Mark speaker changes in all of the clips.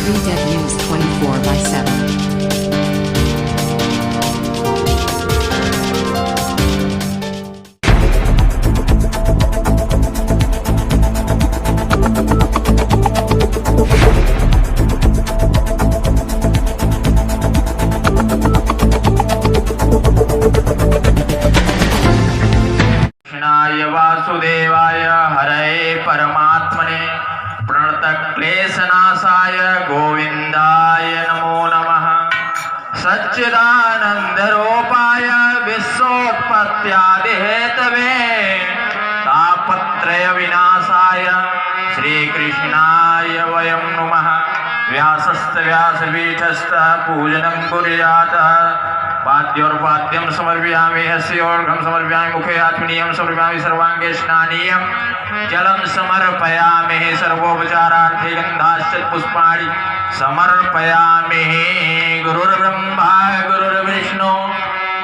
Speaker 1: 3Dev News 24/7.
Speaker 2: वासुदेवाय हरये परमात्मने प्रणतक्लेशनाशाय गोविंदाय नमो नमः। सच्चिदानंदरूपाय विश्वोत्पत्त्यादिहेतवे तापत्रय विनाशाय श्रीकृष्णाय वयं नुमः। व्यासस्त व्यासपीठस्थ पूजनं कुर्यात्। पाद्योर्पाद्यं समर्पयामि हस्योर्घं समर्पयामि मुखे आत्मनीयं समर्पयामि सर्वांगे स्नानीयं जलं समर्पयामि सर्वोपचारार्थे गन्धाश्च पुष्पाणि समर्पयामि। गुरुर्ब्रह्मा गुरुर्विष्णु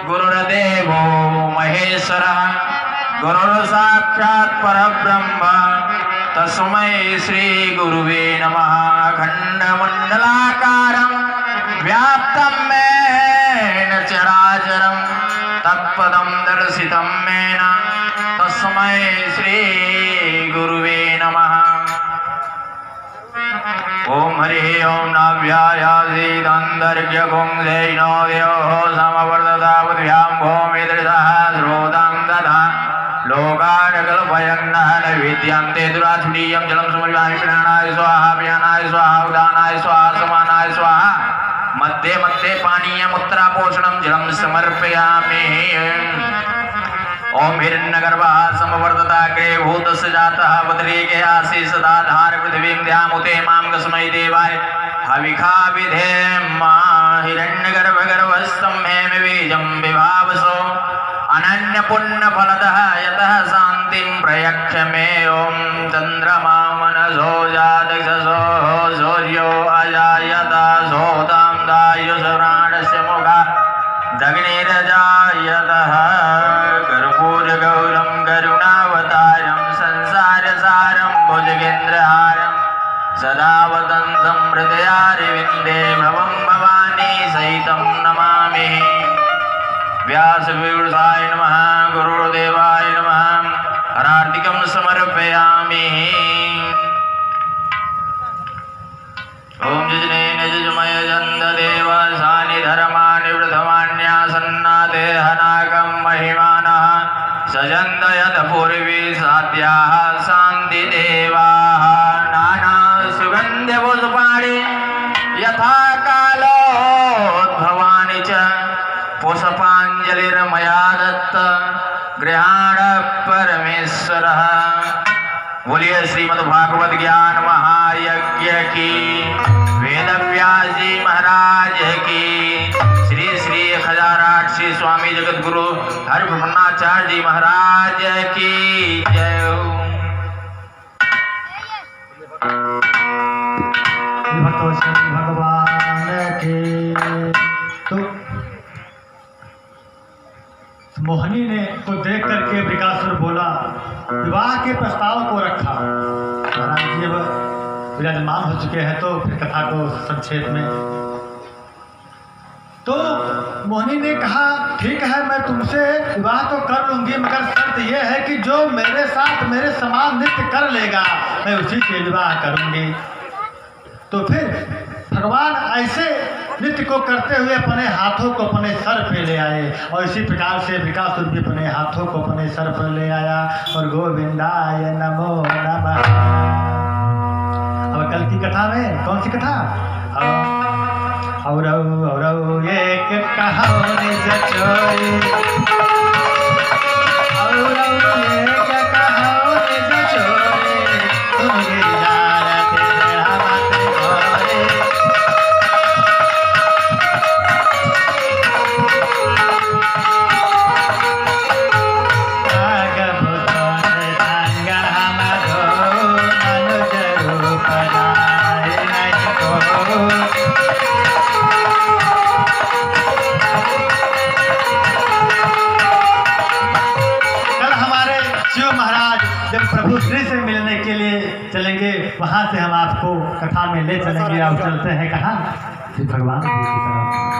Speaker 2: गुरुर्देवो महेश्वरः गुरुर्साक्षात् परब्रह्म तस्मै श्री गुरुवे नमः। अखण्डमण्डलाकारं व्याप्तं येन चराचरं तत्पदं दर्शितं येन तस्मै श्री गुरुवे नमः। ओम हरिः ओम नाभ्यायासीदन्तर्घ्यगुं जैनो देवः समवर्ततावद्भ्यां भौमिदृशः श्रोतां दधा लोकानकल्पयन्नः न विद्यन्ते दुराधुनीयं जलं समर्पयामि प्राणाय स्वाहा व्यानाय स्वाहा उदानाय स्वाहा समानाय स्वाहा मध्ये मध्ये पानीयमुत्तरापोषणं जलं समर्पयामि। ओम हिरण्यगर्भः समवर्तताग्रे भूतस्य जातः बदरीके आसी सदा धार पृथिवीं द्यामुते मां कस्मै देवाय हविखा विधेम। हिरण्यगर्भगर्भस्थं हेम बीजं विभावसो अनन्यपुण्यफलदः यतः शान्तिं प्रयक्ष मे। ओम चन्द्रमा मनसो जातक्षसो सूर्यो अजायत सोतां दायुषप्राणस्य मुखा दग्निरजायतः। कर्पूरगौरं करुणावतारं संसारसारं भुजगेन्द्रहारं सदा वदन्तं हृदयारविन्दे भवं भवानी सहितं नमामि। व्यासविवृताय नमः गुरुदेवाय नमः। हरार्तिकं समर्पयामि। ओम जजनेन जजमय जन्ददेव सानि धर्माणि वृद्धमान्यासन्नादेहनाकं महिमानः सजन्दयत पूर्वी साध्याः शान्तिदेवाः। नाना सुगन्ध्यपुष्पाणि यथा कालोद्भवानि च पुष्पाञ्जलिर्मया दत्त गृहाण परमेश्वरः। बोलिए श्रीमद्भागवत ज्ञान महायज्ञ की, वेदव्यास जी महाराज की, श्री श्री 1008 स्वामी जगत गुरु हरिप्रपन्नाचार्य जी महाराज की जय हो।
Speaker 3: भगवान के तो मोहिनी ने को देख करके विकासुर बोला, विवाह के प्रस्ताव को रखा। महाराज जी अब विराजमान हो चुके हैं तो फिर कथा को संक्षेप में। तो मोहिनी ने कहा ठीक है मैं तुमसे विवाह तो कर लूंगी मगर शर्त यह है कि जो मेरे साथ मेरे समान नृत्य कर लेगा मैं उसी से विवाह करूंगी। तो फिर भगवान ऐसे नृत्य को करते हुए अपने हाथों को अपने सर पे ले आए और इसी प्रकार से विकासुर भी अपने हाथों को अपने सर पर ले आया और गोविंदाय नमो नमः। अब कल की कथा में कौन सी कथा? और एक कहानी जचोरी, और एक कहानी जचोरी, तुम गिरजारते रहमत भोरे। जब प्रभु श्री से मिलने के लिए चलेंगे आपको कथा में ले चलेंगे। अब चलते हैं कहाँ? श्री भगवान जी की तरफ।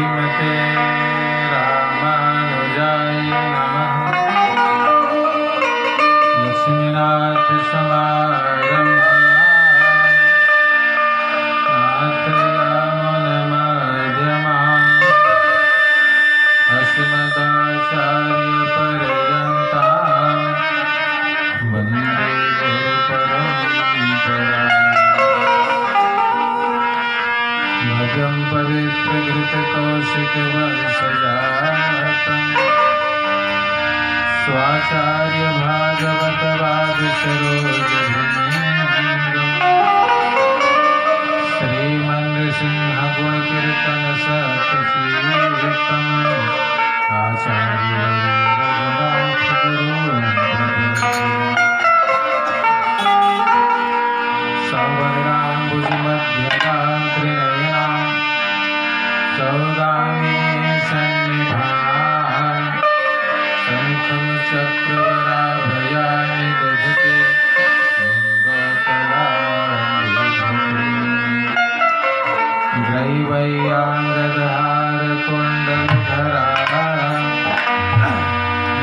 Speaker 4: श्रीमते रामानुजाय नमः। लक्ष्मीनाथ समारंभा नाथयामुनमध्यमा अस्मदाचार्यपर्यन्तां वन्दे गुरुपरम्पराम्। भजं पवित्रकृतकौशिकवंशजातं स्वाचार्य भागवतवादिसरोजभृङ्गम् श्रीमन्नृसिंहगुणकीर्तनसत्कीर्तम् आचार्य रघुनाथ गुरुन् सवर्णाम्बुजमध्यगां त्रिनयनां सौदामिनी सन्निभां शङ्खं चक्रवराभयानि दधति ग्रैवैयाङ्गदहारकुण्डलधरा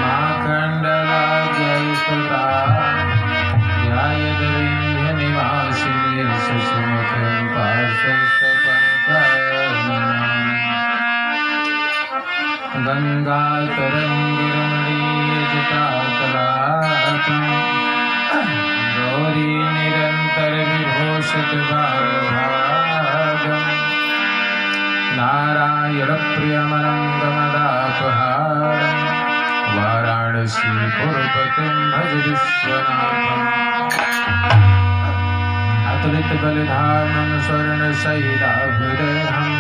Speaker 4: माकण्डलाद्यैस्तुता ध्यायदविन्ध्यनिवासिनी शशिमुखं पार्श्वस्थपङ्कजम् गङ्गातरङ्गिरमणीयजटाकलापम् गौरीनिरन्तरविभूषितभागभागम् नारायणप्रियमनङ्गमदापहारम् वाराणसीपुरपतिं भज विश्वनाथम् अतुलितबलिधामं स्वर्णशैलाभृदेहम्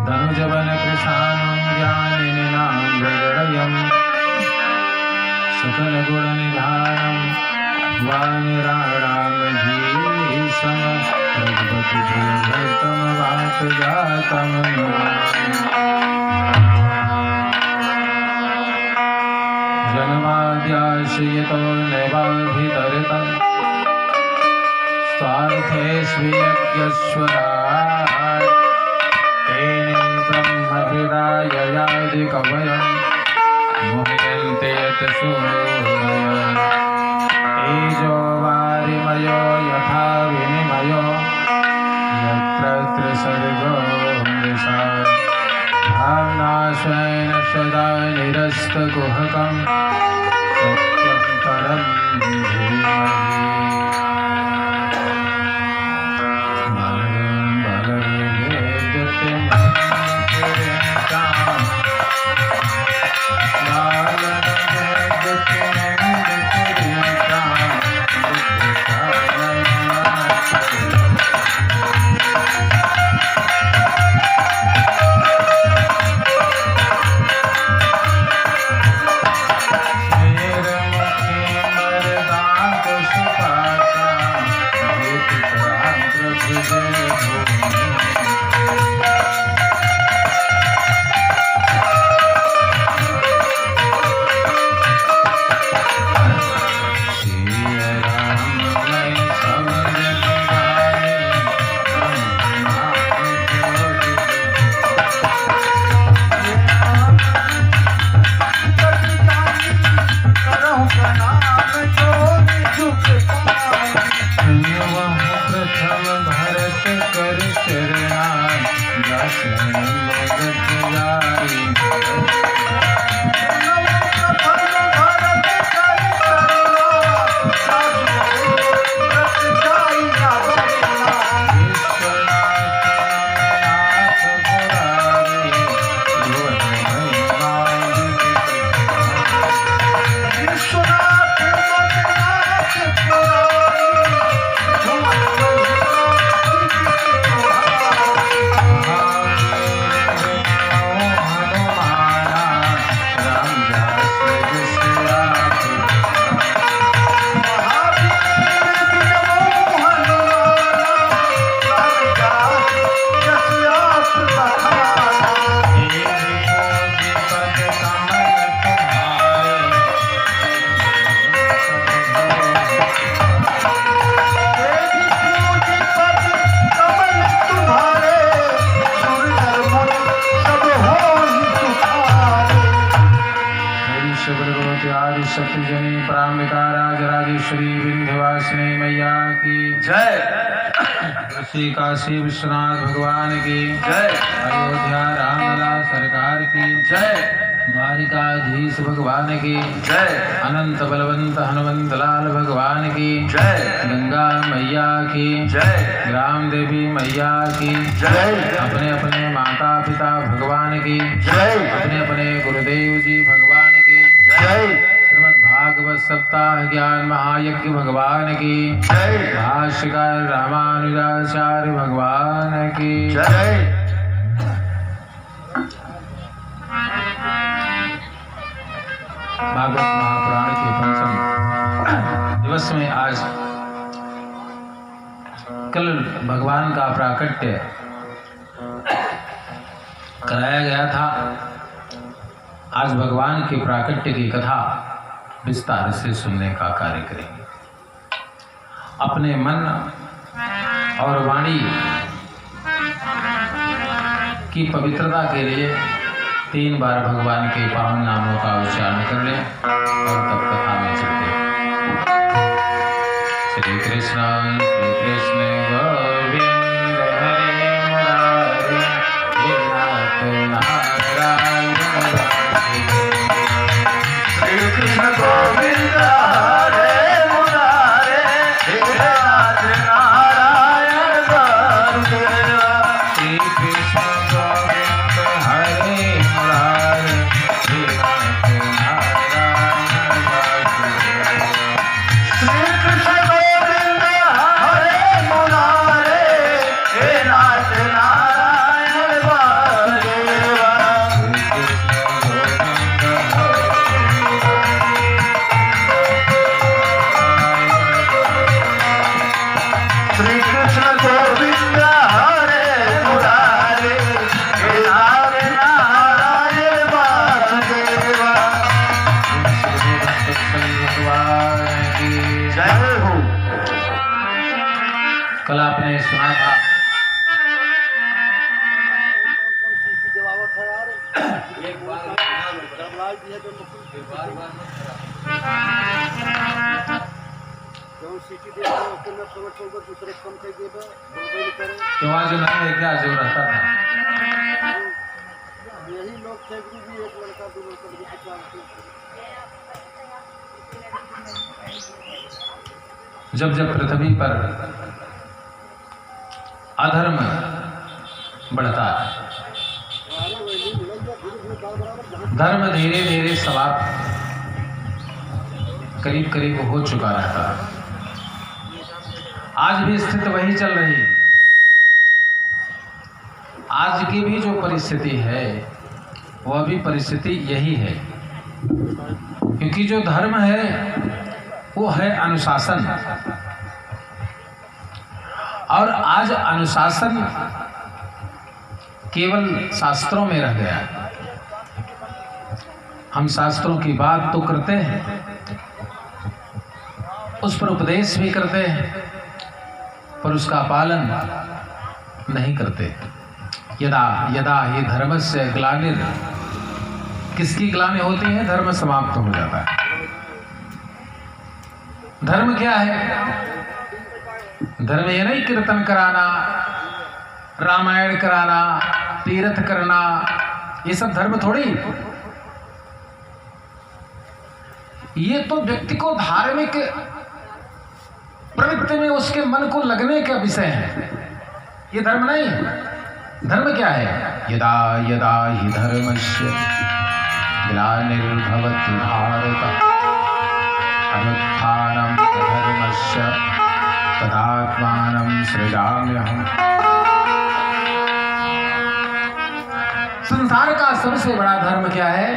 Speaker 4: धनुजवनकृशानं ज्ञानिनां हृदयम् सकलगुणनिधानं वानराणामधीशं रघुपतिप्रियतमवातजातं जन्माद्याश्रियतो नैवाभितरितं स्वार्थे स्वीयज्ञस्वराट् तेने ब्रह्महृदाययादिकवयं मोहयन्ते यतसूरयः तेजो वारिमयो यथा विनिमयो यत्र त्रिसर्गो मृषा भावना स्वेन सदा निरस्तकुहकं सत्यं परं धीमहि। आदि शक्तिजनी पराम्बिका राजराजेश्वरी विंध्यवासिनी मैया की
Speaker 2: जय।
Speaker 4: श्री काशी विश्वनाथ भगवान की
Speaker 2: जय।
Speaker 4: अयोध्या रामलला सरकार की
Speaker 2: जय।
Speaker 4: द्वारिकाधीश भगवान की
Speaker 2: जय।
Speaker 4: अनंत बलवंत हनुमंत लाल भगवान की
Speaker 2: जय।
Speaker 4: गंगा मैया की
Speaker 2: जय।
Speaker 4: ग्राम देवी मैया की
Speaker 2: जय।
Speaker 4: अपने अपने माता पिता भगवान की
Speaker 2: जय।
Speaker 4: अपने अपने गुरुदेव जी भगवान की
Speaker 2: जय।
Speaker 4: श्रीमद् भागवत सप्ताह ज्ञान महायज्ञ भगवान की
Speaker 2: जय।
Speaker 4: भाष्यकार रामानुजाचार्य भगवान की
Speaker 2: जय।
Speaker 4: भागवत महापुराण के पंचम दिवस में आज कल भगवान का प्राकट्य कराया गया था। आज भगवान के प्राकट्य की कथा विस्तार से सुनने का कार्य करेंगे। अपने मन और वाणी की पवित्रता के लिए 3 बार भगवान के पावन नामों का उच्चारण कर लें और तब कथा में चलते हैं। श्री कृष्ण गोविंद हरे मुरारे हे नाथ नारायण
Speaker 2: श्री कृष्ण गोविंद हरे मुरारे हे नाथ नारायण वासुदेव।
Speaker 4: श्री कृष्ण गोविंद हरे मुरारे हे नाथ नारायण वासुदेव।
Speaker 2: श्री कृष्ण गोविंद हरे मुरारे हे नाथ नारायण वासुदेव। श्री कृष्ण गोविंद हरे मुरारे हे नाथ नारायण वासुदेव।
Speaker 4: भगवान की
Speaker 2: जय हो।
Speaker 4: कल आपने सुना था कि वहाँ जो नहीं है क्या जो रहता था
Speaker 3: यही लोग थे गुरु जी, एक लड़का 2 लड़का
Speaker 4: जब जब पृथ्वी पर अधर्म बढ़ता है, धर्म धीरे धीरे समाप्त करीब करीब हो चुका रहता है। आज भी स्थिति वही चल रही है। आज की भी जो परिस्थिति है वह भी परिस्थिति यही है, क्योंकि जो धर्म है वो है अनुशासन, और आज अनुशासन केवल शास्त्रों में रह गया है। हम शास्त्रों की बात तो करते हैं, उस पर उपदेश भी करते हैं, पर उसका पालन नहीं करते। यदा यदा ही धर्मस्य ग्लानिर्, किसकी ग्लानि होती है? धर्म समाप्त हो जाता है। धर्म क्या है? धर्म ये नहीं कीर्तन कराना, रामायण कराना, तीर्थ करना, ये सब धर्म थोड़ी। ये तो व्यक्ति को धार्मिक प्रवृत्ति में उसके मन को लगने का विषय है, ये धर्म नहीं। धर्म क्या है? यदा यदा हि धर्मस्य ग्लानिर्भवति भारत अनुत्थानं धर्मस्य तदात्मानं सृजाम्यहम्। संसार का सबसे बड़ा धर्म क्या है?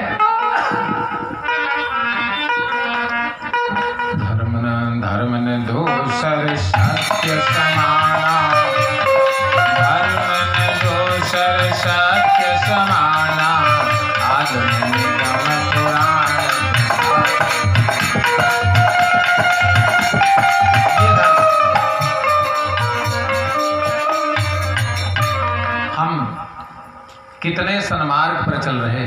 Speaker 4: धर्म न दोषर सत्य समाना, धर्म न दोषर सत्य समाना, आदम निगम पुराण। ये धर्म हम कितने सन्मार्ग पर चल रहे,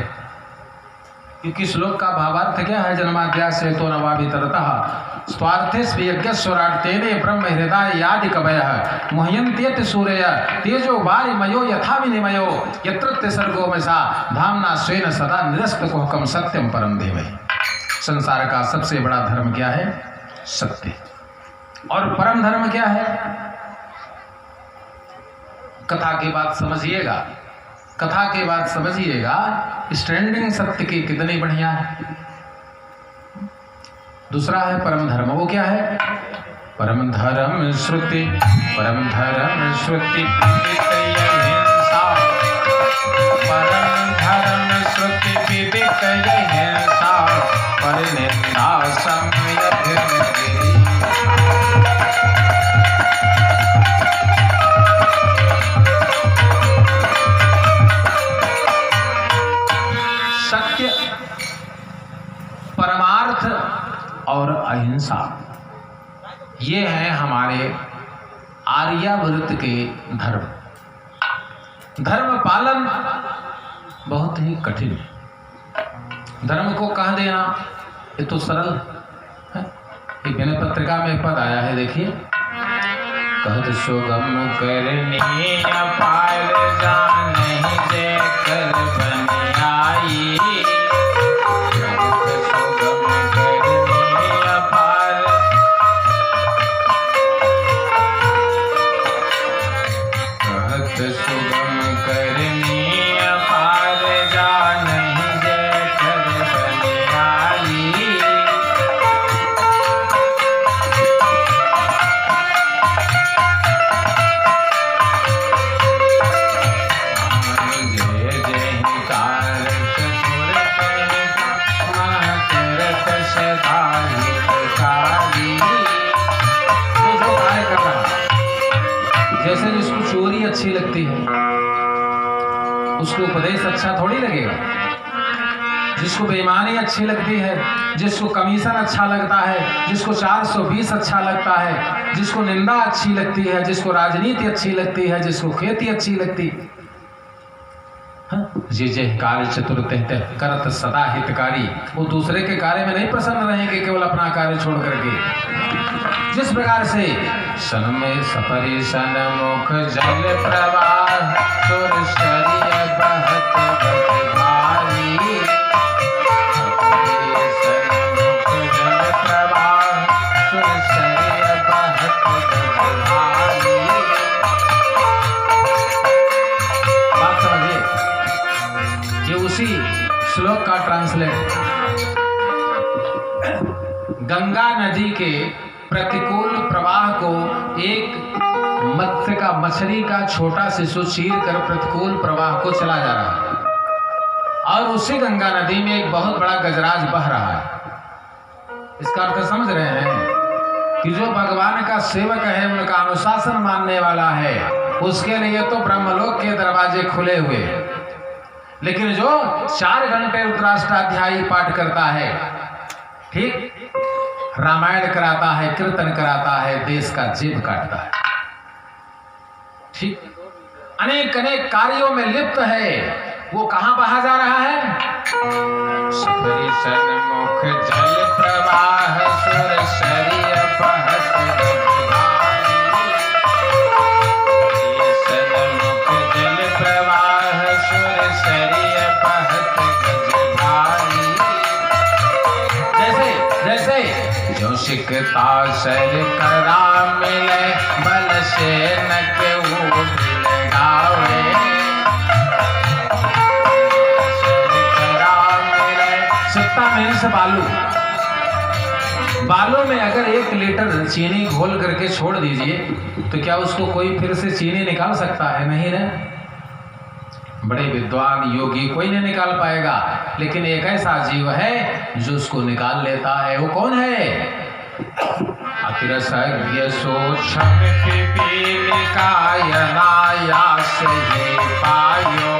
Speaker 4: क्योंकि श्लोक का भावार्थ क्या है? जन्माद्यास्य तो नवाभितरतः स्वार्थेस्व यज्ञस्वराट्तेने ब्रह्म हृदय यादि कवयः मुह्यन्त्यति सूर्य तेजो वारिमयो यथा विनिमयो यत्र सर्गो मसा धामना स्वेन सदा निरस्तकुहकम सत्यम परम धीमहि। संसार का सबसे बड़ा धर्म क्या है? सत्य। और परम धर्म क्या है? कथा की बात समझिएगा, कथा के बाद समझिएगा स्टैंडिंग सत्य की कितनी बढ़िया है। दूसरा है परम धर्म, वो क्या है? परम धर्म श्रुति, परम धर्म श्रुति हिंसा, परम धर्म श्रुति विदित हिंसा, परिनिंदा संयम। सत्य, परमार्थ और अहिंसा, ये है हमारे आर्यावर्त के धर्म। धर्म पालन बहुत ही कठिन है। धर्म को कह देना ये तो सरल है। एक विनय पत्रिका में पद आया है, देखिए। कहत सुगम करनी पाल जाने जे कर बन आई, कहत सुगम करनी पाल, कहत सुगम करनी पाल जाने जे कर बन आई। जैसे जिसको चोरी अच्छी लगती है उसको उपदेश अच्छा थोड़ी लगेगा, जिसको बेईमानी अच्छी लगती है, जिसको कमीशन अच्छा लगता है, जिसको 420 अच्छा लगता है, जिसको निंदा अच्छी लगती है, जिसको राजनीति अच्छी लगती है, जिसको खेती अच्छी लगती है। जे जे कार्य चतुर्थ करत सदा हितकारी, वो दूसरे के कार्य में नहीं प्रसन्न रहेंगे, केवल अपना कार्य छोड़ करके। जिस प्रकार से सन में सपरी सन मुख जल प्रवाह, सुर शरीर बहत बहत भारी, सन मुख जल प्रवाह, सुर शरीर बहत बहत भारी। बात समझिए, ये उसी श्लोक का ट्रांसलेट। गंगा नदी के प्रतिकूल प्रवाह को एक मत्स्य का, मछली का छोटा शिशु चीर कर प्रतिकूल प्रवाह को चला जा रहा है, और उसी गंगा नदी में एक बहुत बड़ा गजराज बह रहा है। इसका अर्थ समझ रहे हैं कि जो भगवान का सेवक है, उनका अनुशासन मानने वाला है, उसके लिए तो ब्रह्मलोक के दरवाजे खुले हुए। लेकिन जो 4 घंटे रुद्राष्टाध्यायी पाठ करता है, ठीक, रामायण कराता है, कीर्तन कराता है, देश का जेब काटता है, ठीक, अनेक अनेक कार्यों में लिप्त है, वो कहां बहा जा रहा है? सपरी सन्मुख जल प्रवाह, सुर शरीर बहत सन्मुख जल प्रवाह, सुर शरीर बहत गजभारी। जैसे जैसे जो सिकता सर करा मिले, बल से न केहू गावे, सर करा मिले। सिकता में से बालू, बालों में अगर 1 लीटर चीनी घोल करके छोड़ दीजिए तो क्या उसको कोई फिर से चीनी निकाल सकता है? नहीं ना। बड़े विद्वान योगी कोई नहीं निकाल पाएगा, लेकिन एक ऐसा जीव है जो उसको निकाल लेता है। वो कौन है? अतिरसज्ञ सूक्ष्म पिपीलिकाय नायास ही पायो,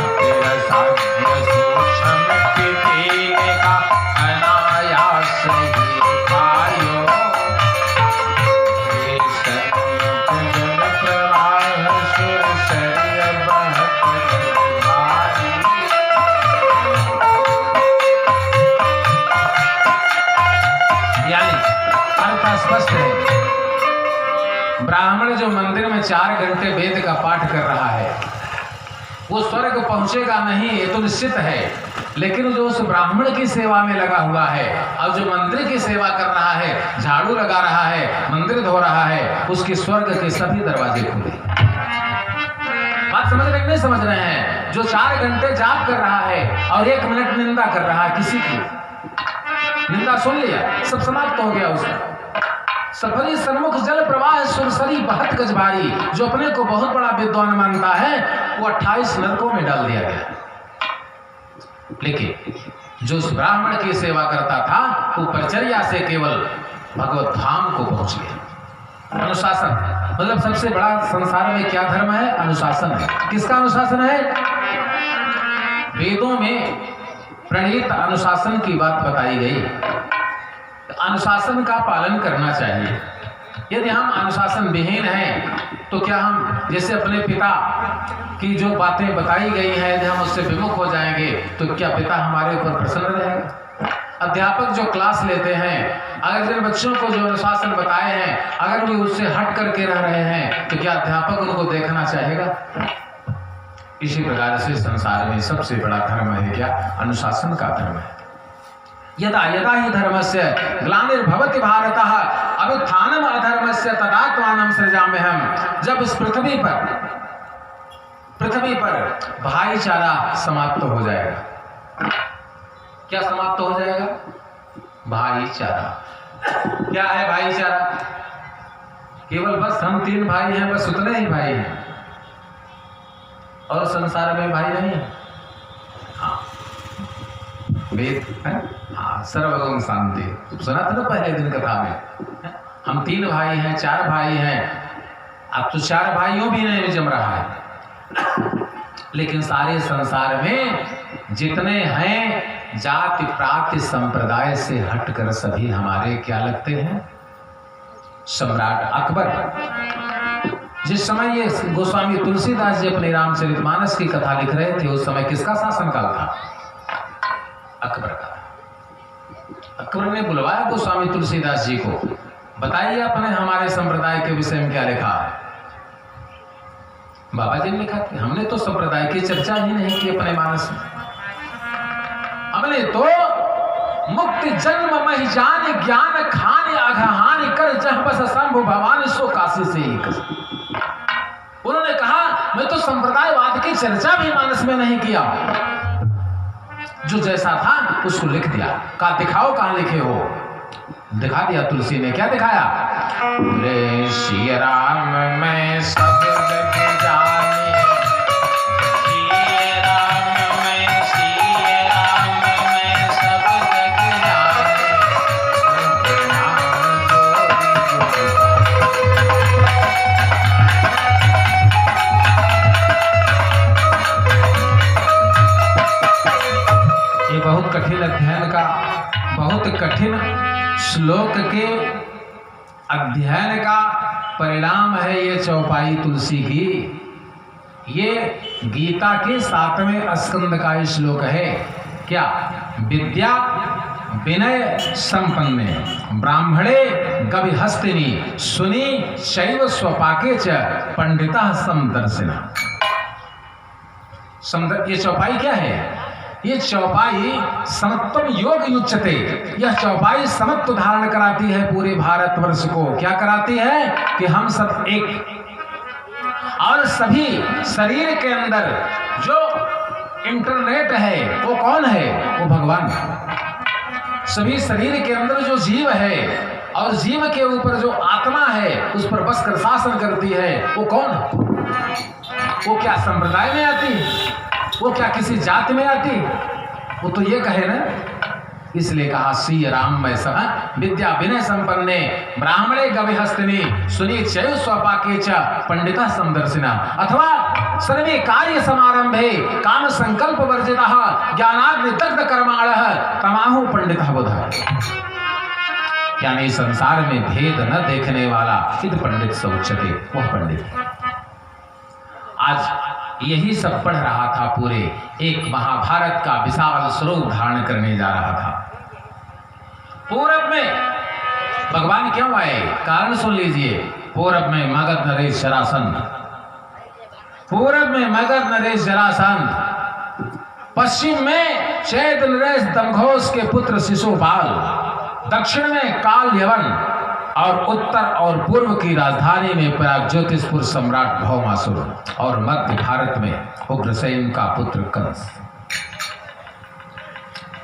Speaker 4: अतिरसज्ञ सूक्ष्म पिपीलिका अनायास ही पायो। स्पष्ट है। ब्राह्मण जो मंदिर में 4 घंटे वेद का पाठ कर रहा है वो स्वर्ग पहुंचेगा नहीं, ये तो निश्चित है। लेकिन जो उस ब्राह्मण की सेवा में लगा हुआ है और जो मंदिर की सेवा कर रहा है, झाड़ू लगा रहा है, मंदिर धो रहा है, उसके स्वर्ग के सभी दरवाजे खुले। बात समझ रहे नहीं समझ रहे हैं? जो 4 घंटे जाप कर रहा है और 1 मिनट निंदा कर रहा है, किसी की निंदा सुन लिया, सब समाप्त हो गया उसका। सफरी सन्मुख जल प्रवाह सुरसरी बहत गजबारी, जो अपने को बहुत बड़ा विद्वान मानता है वो 28 नरकों में डाल दिया गया। लेकिन जो उस ब्राह्मण की सेवा करता था वो परिचर्या से केवल भगवत धाम को पहुंच गया। अनुशासन मतलब सबसे बड़ा संसार में क्या धर्म है? अनुशासन है। किसका अनुशासन है? वेदों में प्रणीत अनुशासन की बात बताई गई। अनुशासन का पालन करना चाहिए। यदि हम अनुशासन विहीन हैं तो क्या हम जैसे अपने पिता की जो बातें बताई गई हैं यदि हम उससे विमुख हो जाएंगे तो क्या पिता हमारे ऊपर प्रसन्न रहेगा? अध्यापक जो क्लास लेते हैं, अगर जिन बच्चों को जो अनुशासन बताए हैं अगर वे उससे हट करके रह रहे हैं तो क्या अध्यापक उनको देखना चाहेगा? इसी प्रकार से संसार में सबसे बड़ा धर्म है क्या? अनुशासन का धर्म है। यदा यदा ही धर्मस्य ग्लानिर्भवति भारतः अभ्युत्थानम् अधर्मस्य तदात्मानं सृजाम्यहम्। जब इस पृथ्वी पर भाईचारा समाप्त हो जाएगा। क्या समाप्त हो जाएगा? भाईचारा। क्या है भाईचारा? केवल बस हम 3 भाई हैं, बस उतने ही भाई हैं और संसार में भाई नहीं है। हाँ, वेद है, हाँ, सर्वगम शांति सुना था ना पहले दिन कथा में। हम 3 भाई हैं, 4 भाई हैं, अब तो 4 भाइयों भी नहीं जम रहा है। लेकिन सारे संसार में जितने हैं जाति प्राति संप्रदाय से हटकर सभी हमारे क्या लगते हैं? सम्राट अकबर। जिस समय ये गोस्वामी तुलसीदास जी अपने रामचरितमानस की कथा लिख रहे थे उस समय किसका शासनकाल था? अकबर का। अकबर ने बुलवाया गोस्वामी तुलसीदास जी को, बताइए आपने हमारे संप्रदाय के विषय में क्या लिखा है? बाबा जी ने लिखा कि हमने तो संप्रदाय की चर्चा ही नहीं की अपने मानस में। हमने तो मुक्ति जन्म महि जान ज्ञान खान अघहान कर जह बस शंभु भवानी सो काशी से ही कस। उन्होंने कहा मैं तो संप्रदायवाद की चर्चा भी मानस में नहीं किया, जो जैसा था उसको लिख दिया। कहा दिखाओ कहाँ लिखे हो? दिखा दिया तुलसी ने। क्या दिखाया? रे श्री राम मैं सब जग जाने, श्री राम मैं सब जग जाने, ये बहुत कठिन अध्ययन का, बहुत कठिन श्लोक के अध्ययन का परिणाम है ये चौपाई तुलसी की। ये गीता के 7वें स्कंद का श्लोक है। क्या? विद्या विनय संपन्ने ब्राह्मणे गविहस्तिनी सुनी शैव स्वपाके च पंडिता समदर्शिना। ये चौपाई क्या है? ये चौपाई समत्वम योग युच्यते। यह चौपाई समत्व धारण कराती है पूरे भारतवर्ष को। क्या कराती है? कि हम सब एक, और सभी शरीर के अंदर जो इंटरनेट है वो कौन है? वो भगवान। सभी शरीर के अंदर जो जीव है और जीव के ऊपर जो आत्मा है उस पर बस कर शासन करती है वो कौन? वो क्या संप्रदाय में आती है? वो क्या किसी जाति में आती? वो तो ये कहे ना, इसलिए कहा श्री राम में सब विद्या विनय संपन्ने ब्राह्मणे गविहस्तिनी सुनी चय स्वपाके च पंडिता समदर्शिना। अथवा सर्वे कार्य समारंभे काम संकल्प वर्जितः ज्ञानाग्नि दग्ध कर्माणः तमाहु पंडितः बुधः। यानी संसार में भेद न देखने वाला इद पंडित स उच्यते, वह पंडित। आज यही सब पढ़ रहा था, पूरे एक महाभारत का विशाल स्वरूप धारण करने जा रहा था। पूरब में भगवान क्यों आए, कारण सुन लीजिए। पूरब में मगध नरेश जरासंध, पूरब में मगध नरेश जरासंध, पश्चिम में चैत नरेश दमघोष के पुत्र शिशुपाल, दक्षिण में काल यवन और उत्तर और पूर्व की राजधानी में प्रागज्योतिषपुर सम्राट भौमासुर और मध्य भारत में उग्रसेन का पुत्र कंस,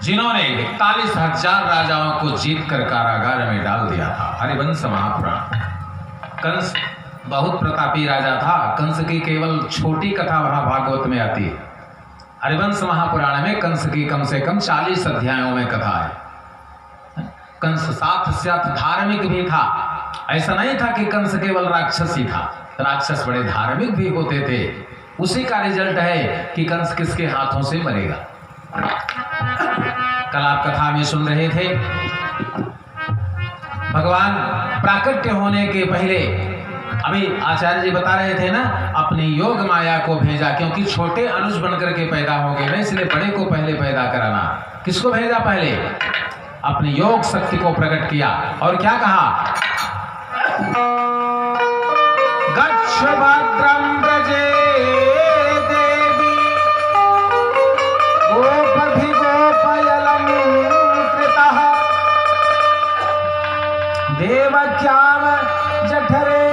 Speaker 4: जिन्होंने 41,000 राजाओं को जीतकर कारागार में डाल दिया था। हरिवंश महापुराण। कंस बहुत प्रतापी राजा था। कंस की केवल छोटी कथा वहां भागवत में आती है। हरिवंश महापुराण में कंस की कम से कम 40 अध्यायों में कथा है। कंस साथ धार्मिक भी था। ऐसा नहीं था कि कंस केवल राक्षस ही था, राक्षस बड़े धार्मिक भी होते थे। उसी का रिजल्ट है कि कंस किसके हाथों से मरेगा। कल आप कथा में सुन रहे थे, भगवान प्राकट्य होने के पहले, अभी आचार्य जी बता रहे थे ना, अपनी योग माया को भेजा, क्योंकि छोटे अनुज बनकर के पैदा हो गए ना, इसलिए बड़े को पहले पैदा कराना। किसको भेजा पहले? अपनी योग शक्ति को प्रकट किया और क्या कहा? गच्छ भद्रं व्रजे देवी गोपधिगोपयलं कृतः देवक्याम जठरे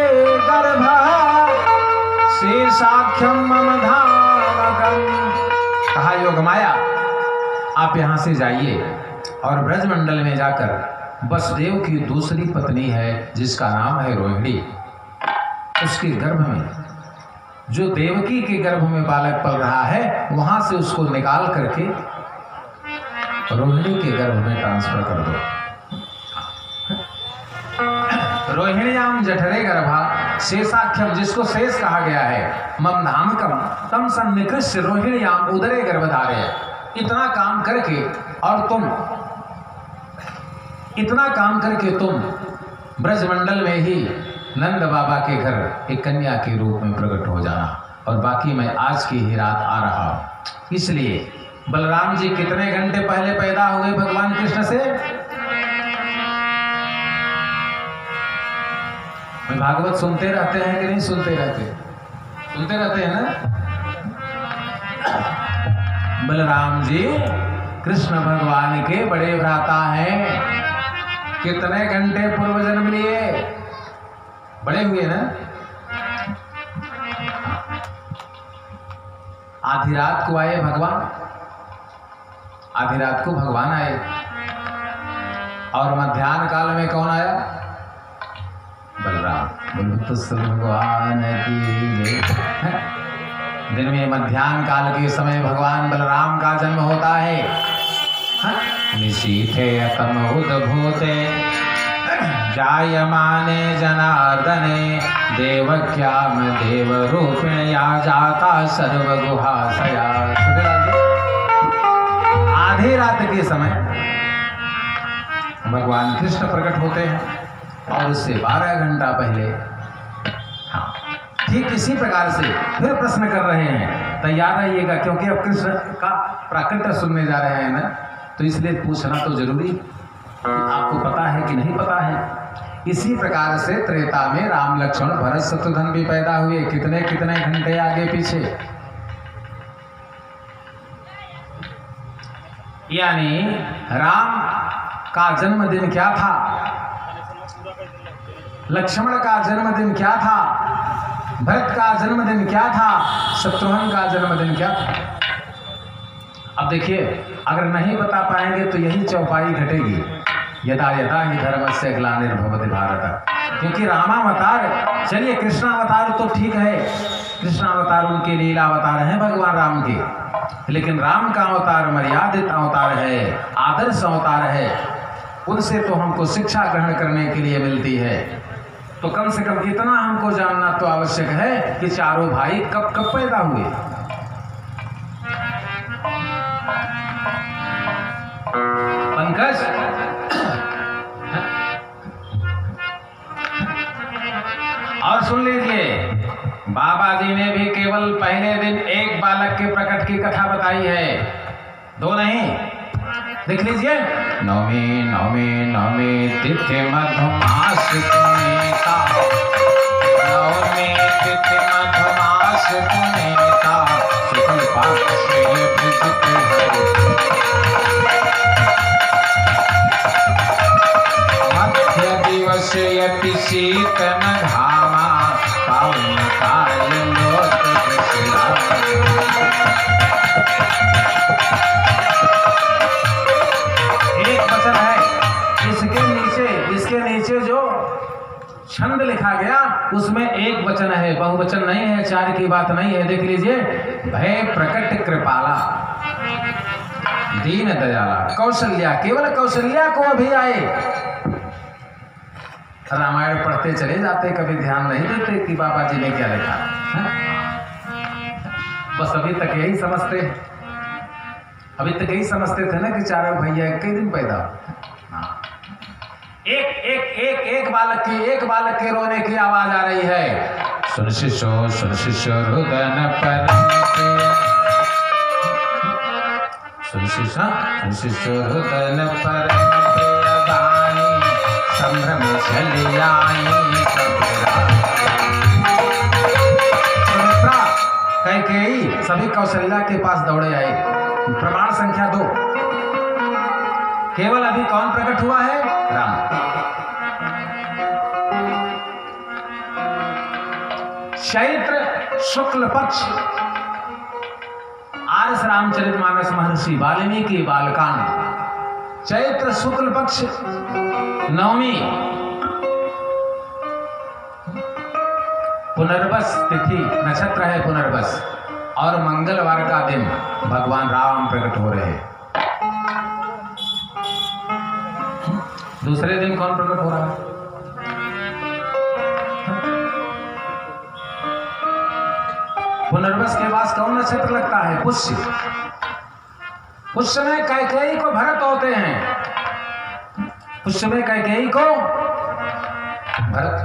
Speaker 4: गर्भः शेषाख्यम मम धामकम्। कहा योग माया आप यहाँ से जाइए और ब्रजमंडल में जाकर वसुदेव की दूसरी पत्नी है जिसका नाम है रोहिणी, उसके गर्भ में, जो देवकी के गर्भ में बालक पल रहा है, वहां से उसको निकाल करके रोहिणी के गर्भ में ट्रांसफर कर दो। रोहिण्याम जठरे गर्भा शेषाख्यम, जिसको शेष कहा गया है, मम नामकम तम सन्निकृष्य रोहिण्याम उदरे गर्भधारे। इतना काम करके और तुम ब्रजमंडल में ही नंद बाबा के घर एक कन्या के रूप में प्रकट हो जाना, और बाकी मैं आज की ही रात आ रहा हूं। इसलिए बलराम जी कितने घंटे पहले पैदा हुए भगवान कृष्ण से? भागवत सुनते रहते हैं कि नहीं सुनते रहते? सुनते रहते हैं ना। बलराम जी कृष्ण भगवान के बड़े भ्राता हैं। कितने घंटे पूर्व जन्म लिए? बड़े हुए ना। आधी रात को आए भगवान, आधी रात को भगवान आए, और मध्याह्न काल में कौन आया? बलराम। बोलो तो सब भगवान की जय। दिन में मध्याह्न काल के समय भगवान बलराम का जन्म होता है। निशीथे अतम उद्भूते जायमाने जनार्दने देवक्याम देव रूपिण्या जाता सर्वगुहाशया। आधी रात के समय भगवान कृष्ण प्रकट होते हैं, और उससे 12 घंटा पहले, हाँ ठीक इसी प्रकार से फिर प्रश्न कर रहे हैं। तैयार रहिएगा, क्योंकि अब कृष्ण का प्राकट्य सुनने जा रहे हैं ना, तो इसलिए पूछना तो जरूरी, आपको पता है कि नहीं पता है। इसी प्रकार से त्रेता में राम लक्ष्मण भरत शत्रुघ्न भी पैदा हुए, कितने कितने घंटे आगे पीछे। यानी राम का जन्मदिन क्या था, लक्ष्मण का जन्मदिन क्या था, भरत का जन्मदिन क्या था, शत्रुघ्न का जन्मदिन क्या था। अब देखिए, अगर नहीं बता पाएंगे तो यही चौपाई घटेगी, यदा यदा ही धर्मस्य ग्लानिर्भवति भारत। क्योंकि रामावतार, चलिए कृष्णावतार तो ठीक है, कृष्णावतार उनके लीला अवतार हैं भगवान राम के, लेकिन राम का अवतार मर्यादित अवतार है, आदर्श अवतार है, उनसे तो हमको शिक्षा ग्रहण करने के लिए मिलती है। तो कम से कम इतना हमको जानना तो आवश्यक है कि चारों भाई कब कब पैदा हुए। पंकज, और सुन लीजिए, बाबा जी ने भी केवल पहले दिन एक बालक के प्रकट की कथा बताई है, दो नहीं। देख लीजिए, नवमी नवमी नवमी तिथि मधुमास पुनीता, नवमी तिथि मधुमास पुनीता, शुक्ल पक्ष मध्य दिवस यति शीतन घामा, पावन काल लोक एक वचन है, इसके नीचे जो छंद लिखा गया उसमें एक वचन है, बहुवचन नहीं है, चार की बात नहीं है। देख लीजिए, भय प्रकट कृपाला, दीन दयाला, कौशल्या, केवल कौशल्या को अभी आए। रामायण पढ़ते चले जाते, कभी ध्यान नहीं देते कि बाबा जी ने क्या लिखा है? बस अभी तक यही समझते, अभी तक यही समझते थे ना कि चारों भैया एक ही दिन पैदा। एक बालक के रोने की आवाज आ रही है, सुन शिशो रुदन पर, सुन शिशो रुदन पर संभ्रम चली आई सुमित्रा, कैकेयी सभी कौशल्या के पास दौड़े आए। प्रमाण संख्या 2, केवल अभी कौन प्रकट हुआ है? राम। चैत्र शुक्ल पक्ष, आर्ष रामचरितमानस महर्षि वाल्मीकि बालकांड, चैत्र शुक्ल पक्ष नवमी, पुनर्वस तिथि, नक्षत्र है पुनर्वस, और मंगलवार का दिन भगवान राम प्रकट हो रहे हैं। दूसरे दिन कौन प्रकट हो रहा है? पुनर्वस के पास कौन नक्षत्र लगता है? पुष्य। पुष्य में कैकेयी को भरत होते हैं, पुष्य में कैकेयी को भरत,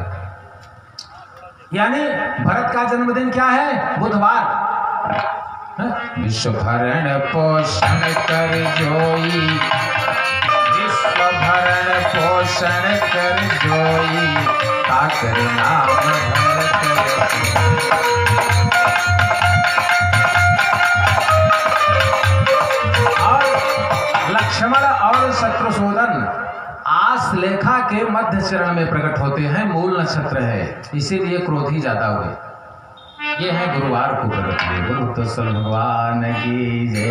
Speaker 4: यानी भरत का जन्मदिन क्या है? बुधवार। विश्व भरण पोषण कर जोई, विश्व भरण पोषण कर जोई, ताकर नाम भरत। और लक्ष्मण और शत्रुसूदन आस लेखा के मध्य चरण में प्रकट होते हैं, मूल नक्षत्र है, इसीलिए क्रोधी ज्यादा हुए। ये है गुरुवार को प्रकट हुए। गुरु तो सल भगवान की जय।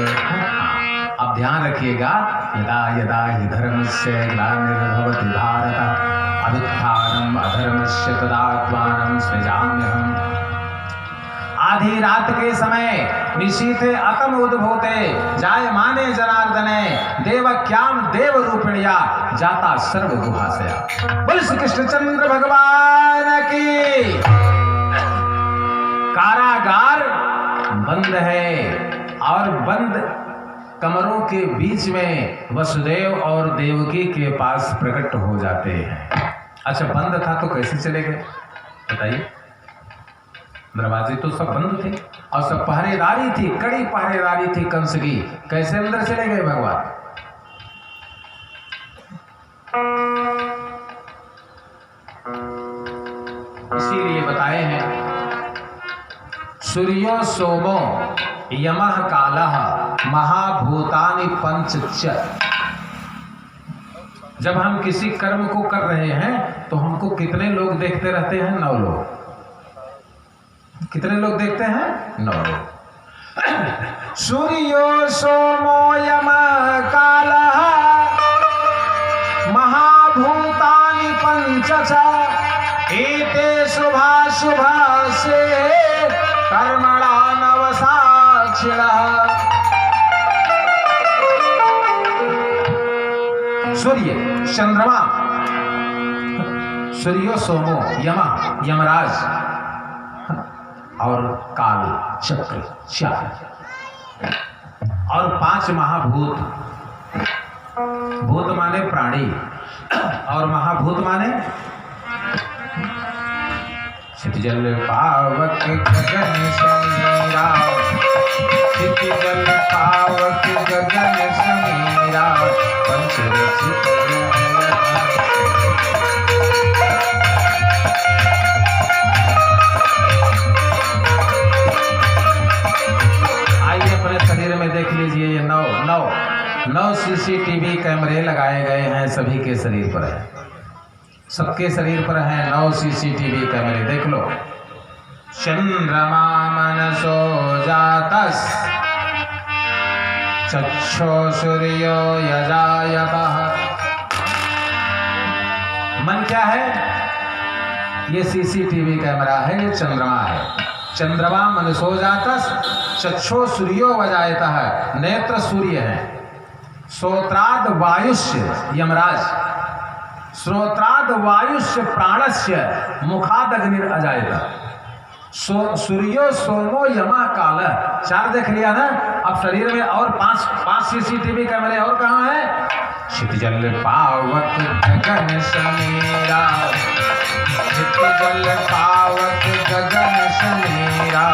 Speaker 4: अब ध्यान रखिएगा, यदा यदा हि धर्मस्य ग्लानिर्भवति भारत, अभ्युत्थानम् अधर्मस्य तदात्मानं सृजाम्यहम्। आधी रात के समय निशीथे अतम उद्भूते, जायमाने जनार्दने, देवक्याम देव रूपिण्या, जाता सर्व गुहाशया। बोल श्री कृष्णचंद्र भगवान की। कारागार बंद है और बंद कमरों के बीच में वसुदेव और देवकी के पास प्रकट हो जाते हैं। अच्छा, बंद था तो कैसे चले गए बताइए? दरवाजे तो सब बंद थे और सब पहरेदारी थी, कड़ी पहरेदारी थी कंस की, कैसे अंदर चले गए भगवान? इसीलिए बताए हैं, सूर्यो सोमो यमः कालः महाभूतानि पंचच। जब हम किसी कर्म को कर रहे हैं तो हमको कितने लोग देखते रहते हैं? 9 लोग। कितने लोग देखते हैं? 9 लोग। सूर्यो सोमो यमः कालः महाभूतानि पंचच, एते शुभाशुभा से कर्मणा नवसाक्षिणः। सूर्य, चंद्रमा, सूर्यो सोमो यमा यमराज, और काल चक्र 4, और 5 महाभूत। भूत माने प्राणी और महाभूत माने जल पावक गगन समीरा, जल पावक गगन समीरा, शरीर में देख लीजिए, ये 9 CCTV कैमरे लगाए गए हैं, सभी के शरीर पर है, सबके शरीर पर है 9 CCTV कैमरे। देख लो। चंद्रमा मनसो जातस चक्षो सूर्यो यजायतः। मन क्या है? ये CCTV कैमरा है, ये चंद्रमा है। चंद्रमा मनसो जातस चक्षो सूर्यो वजायतः। नेत्र सूर्य है। श्रोत्राद वायुष्य यमराज, श्रोत्राद वायुष्य प्राणस्य मुखादग्निर अजायतः। सूर्यो सोमो यमा काल। 4 देख लिया ना। अब शरीर में और 5 CCTV कैमरे और कहाँ है? क्षितिजल पावक गगन समीरा, क्षितिजल पावक गगन समीरा,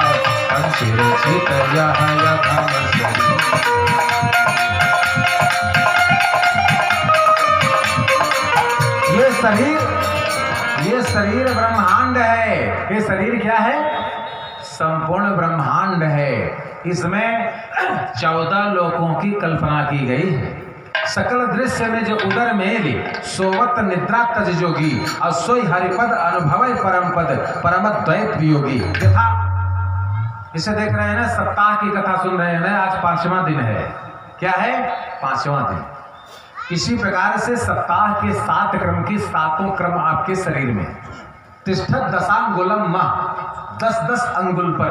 Speaker 4: पंचरचित यह यथम शरीर। ये शरीर ब्रह्मांड है। ये शरीर क्या है? संपूर्ण ब्रह्मांड है। इसमें 14 लोकों की कल्पना की गई है। सकल दृश्य में जो उदर मेली सोवत निद्रा तज जोगी, और सोई हरिपद अनुभव परम पद परमद्वैत वियोगी। यथा इसे देख रहे हैं ना, सप्ताह की कथा सुन रहे हैं ना। आज 5वां दिन है। क्या है? 5वां दिन। इसी प्रकार से सप्ताह के 7 क्रम की 7 क्रम आपके शरीर में। तिष्ठत दशांगुलम माह, 10 अंगुल पर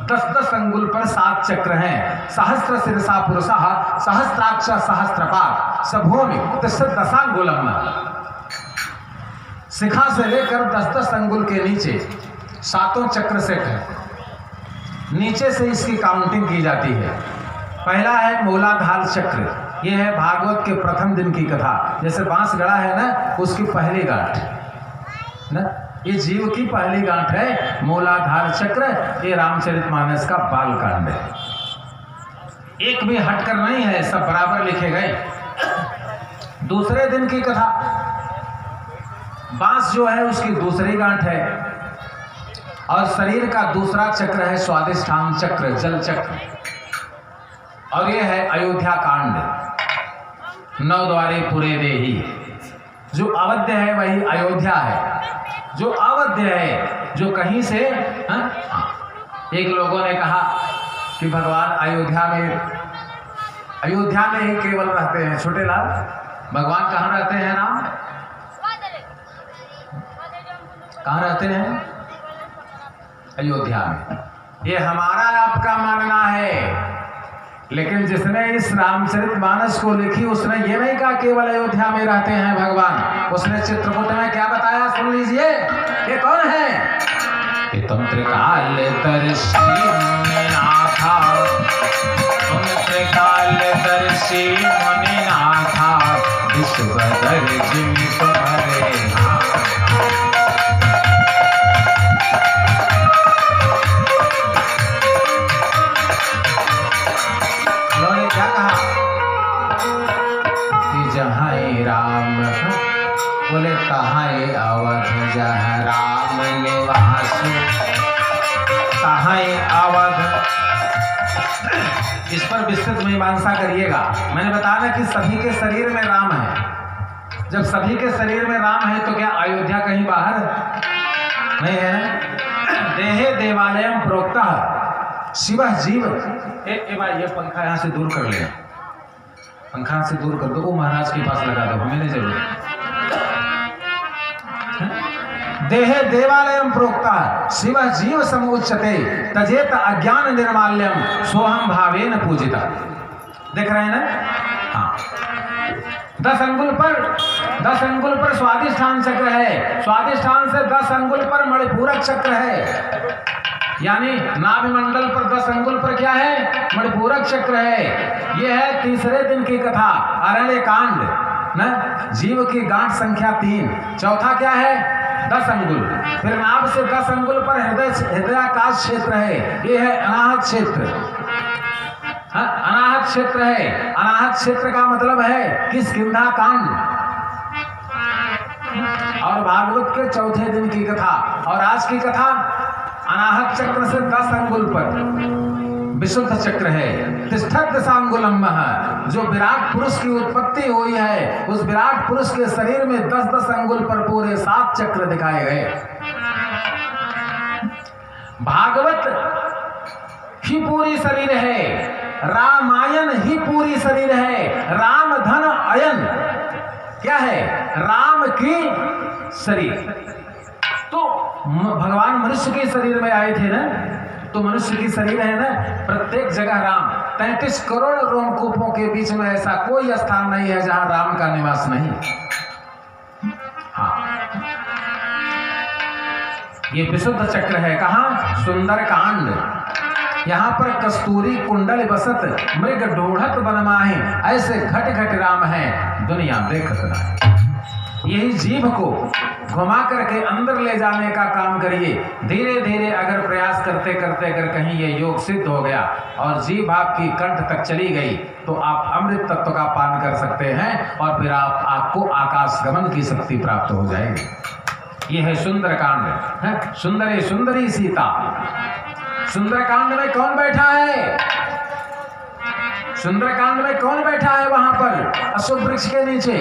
Speaker 4: 10 अंगुल पर 7 चक्र हैं। सहस्त्र शिरसा पुरुषः सहस्त्राक्ष सहस्त्रपाद सभोमि तिष्ठत दशांगुलम माह। शिखा से लेकर 10 अंगुल के नीचे 7 चक्र सेट है। नीचे से इसकी काउंटिंग की जाती है। पहला है मूलाधार चक्र। ये है भागवत के प्रथम दिन की कथा। जैसे बांस गड़ा है ना, उसकी पहली गांठ ना, ये जीव की पहली गांठ है मूलाधार चक्र। ये रामचरितमानस का बाल कांड है। एक भी हटकर नहीं है, सब बराबर लिखे गए। दूसरे दिन की कथा, बांस जो है उसकी दूसरी गांठ है, और शरीर का दूसरा चक्र है स्वादिष्ठान चक्र, जल चक्र। और ये है अयोध्या कांड, 9 द्वारे पूरे देही। जो अवध्य है वही अयोध्या है। जो अवध्य है, जो कहीं से एक लोगों ने कहा कि भगवान अयोध्या में ही केवल रहते हैं। छोटे लाल, भगवान कहाँ रहते हैं? नाम कहाँ रहते हैं? अयोध्या में। ये हमारा आपका मानना है, लेकिन जिसने इस रामचरितमानस को लिखी उसने ये नहीं कहा केवल अयोध्या में रहते हैं भगवान। उसने चित्रकूट में क्या बताया, सुन लीजिए। ये कौन है? ये त्रिकाल दर्शी मुनिनाथा, त्रिकाल दर्शी मुनिनाथा, विश्व दर्शी तुम्हारे राम बोले कहाँ अवध जहाँ राम निवास, कहाँ अवध। इस पर विस्तृत मीमांसा करिएगा। मैंने बताया ना कि सभी के शरीर में राम है। जब सभी के शरीर में राम है तो क्या अयोध्या कहीं बाहर नहीं है? देहे देवालयम प्रोक्ता शिव जीव। भाई ये पंखा यहाँ से दूर कर ले, पंखा से दूर कर दो। वो महाराज के पास लगा दो, हमें नहीं जरूरत। देहे देवालयम प्रोक्ता शिव जीव समुच्यते तजेत अज्ञान निर्माल्यम सोहम भावेन पूजिता। देख रहे हैं ना? हाँ। 10 अंगुल पर स्वादिष्ठान चक्र है। स्वादिष्ठान से 10 अंगुल पर मणिपूरक चक्र है। यानी नाभि मंडल पर 10 अंगुल पर क्या है? मणिपूरक चक्र है। यह है तीसरे दिन की कथा, अरण्य कांड ना। जीव की गांठ संख्या 3। चौथा क्या है? 10 अंगुल। फिर नाभ से 10 अंगुल पर हृदयाकाश क्षेत्र है। ये है अनाहत क्षेत्र। अनाहत क्षेत्र है। अनाहत क्षेत्र का मतलब है किष्किंधा कांड। और भागवत के चौथे दिन की कथा। और आज की कथा अनाहत चक्र से 10 अंगुल पर विशुद्ध चक्र है। तिष्ठत दशांगुलम, जो विराट पुरुष की उत्पत्ति हुई है, उस विराट पुरुष के शरीर में 10-10 अंगुल पर पूरे 7 चक्र दिखाए गए। भागवत ही पूरी शरीर है, रामायण ही पूरी शरीर है। राम धन अयन क्या है? राम की शरीर। तो भगवान मनुष्य के शरीर में आए थे ना, तो मनुष्य की शरीर है ना, प्रत्येक जगह राम। 33 करोड़ रोमकूपों के बीच में ऐसा कोई स्थान नहीं है जहां राम का निवास नहीं। हाँ, ये विशुद्ध चक्र है। कहाँ? सुंदर कांड। यहाँ पर कस्तूरी कुंडल बसत मृग ढूढ़त बनमाहे, ऐसे घट घट राम है दुनिया देखत ना। यही जीभ को घुमा करके अंदर ले जाने का काम करिए। धीरे धीरे अगर प्रयास करते करते अगर कहीं ये योग सिद्ध हो गया और जीभ आपकी कंठ तक चली गई, तो आप अमृत तत्व का पान कर सकते हैं और फिर आपको आकाश गमन की शक्ति प्राप्त हो जाएगी। ये है सुंदर कांड। सुंदरी सुंदरी सीता। सुंदरकांड में कौन बैठा है? सुंदरकांड में कौन बैठा है? वहां पर अशोक वृक्ष के नीचे।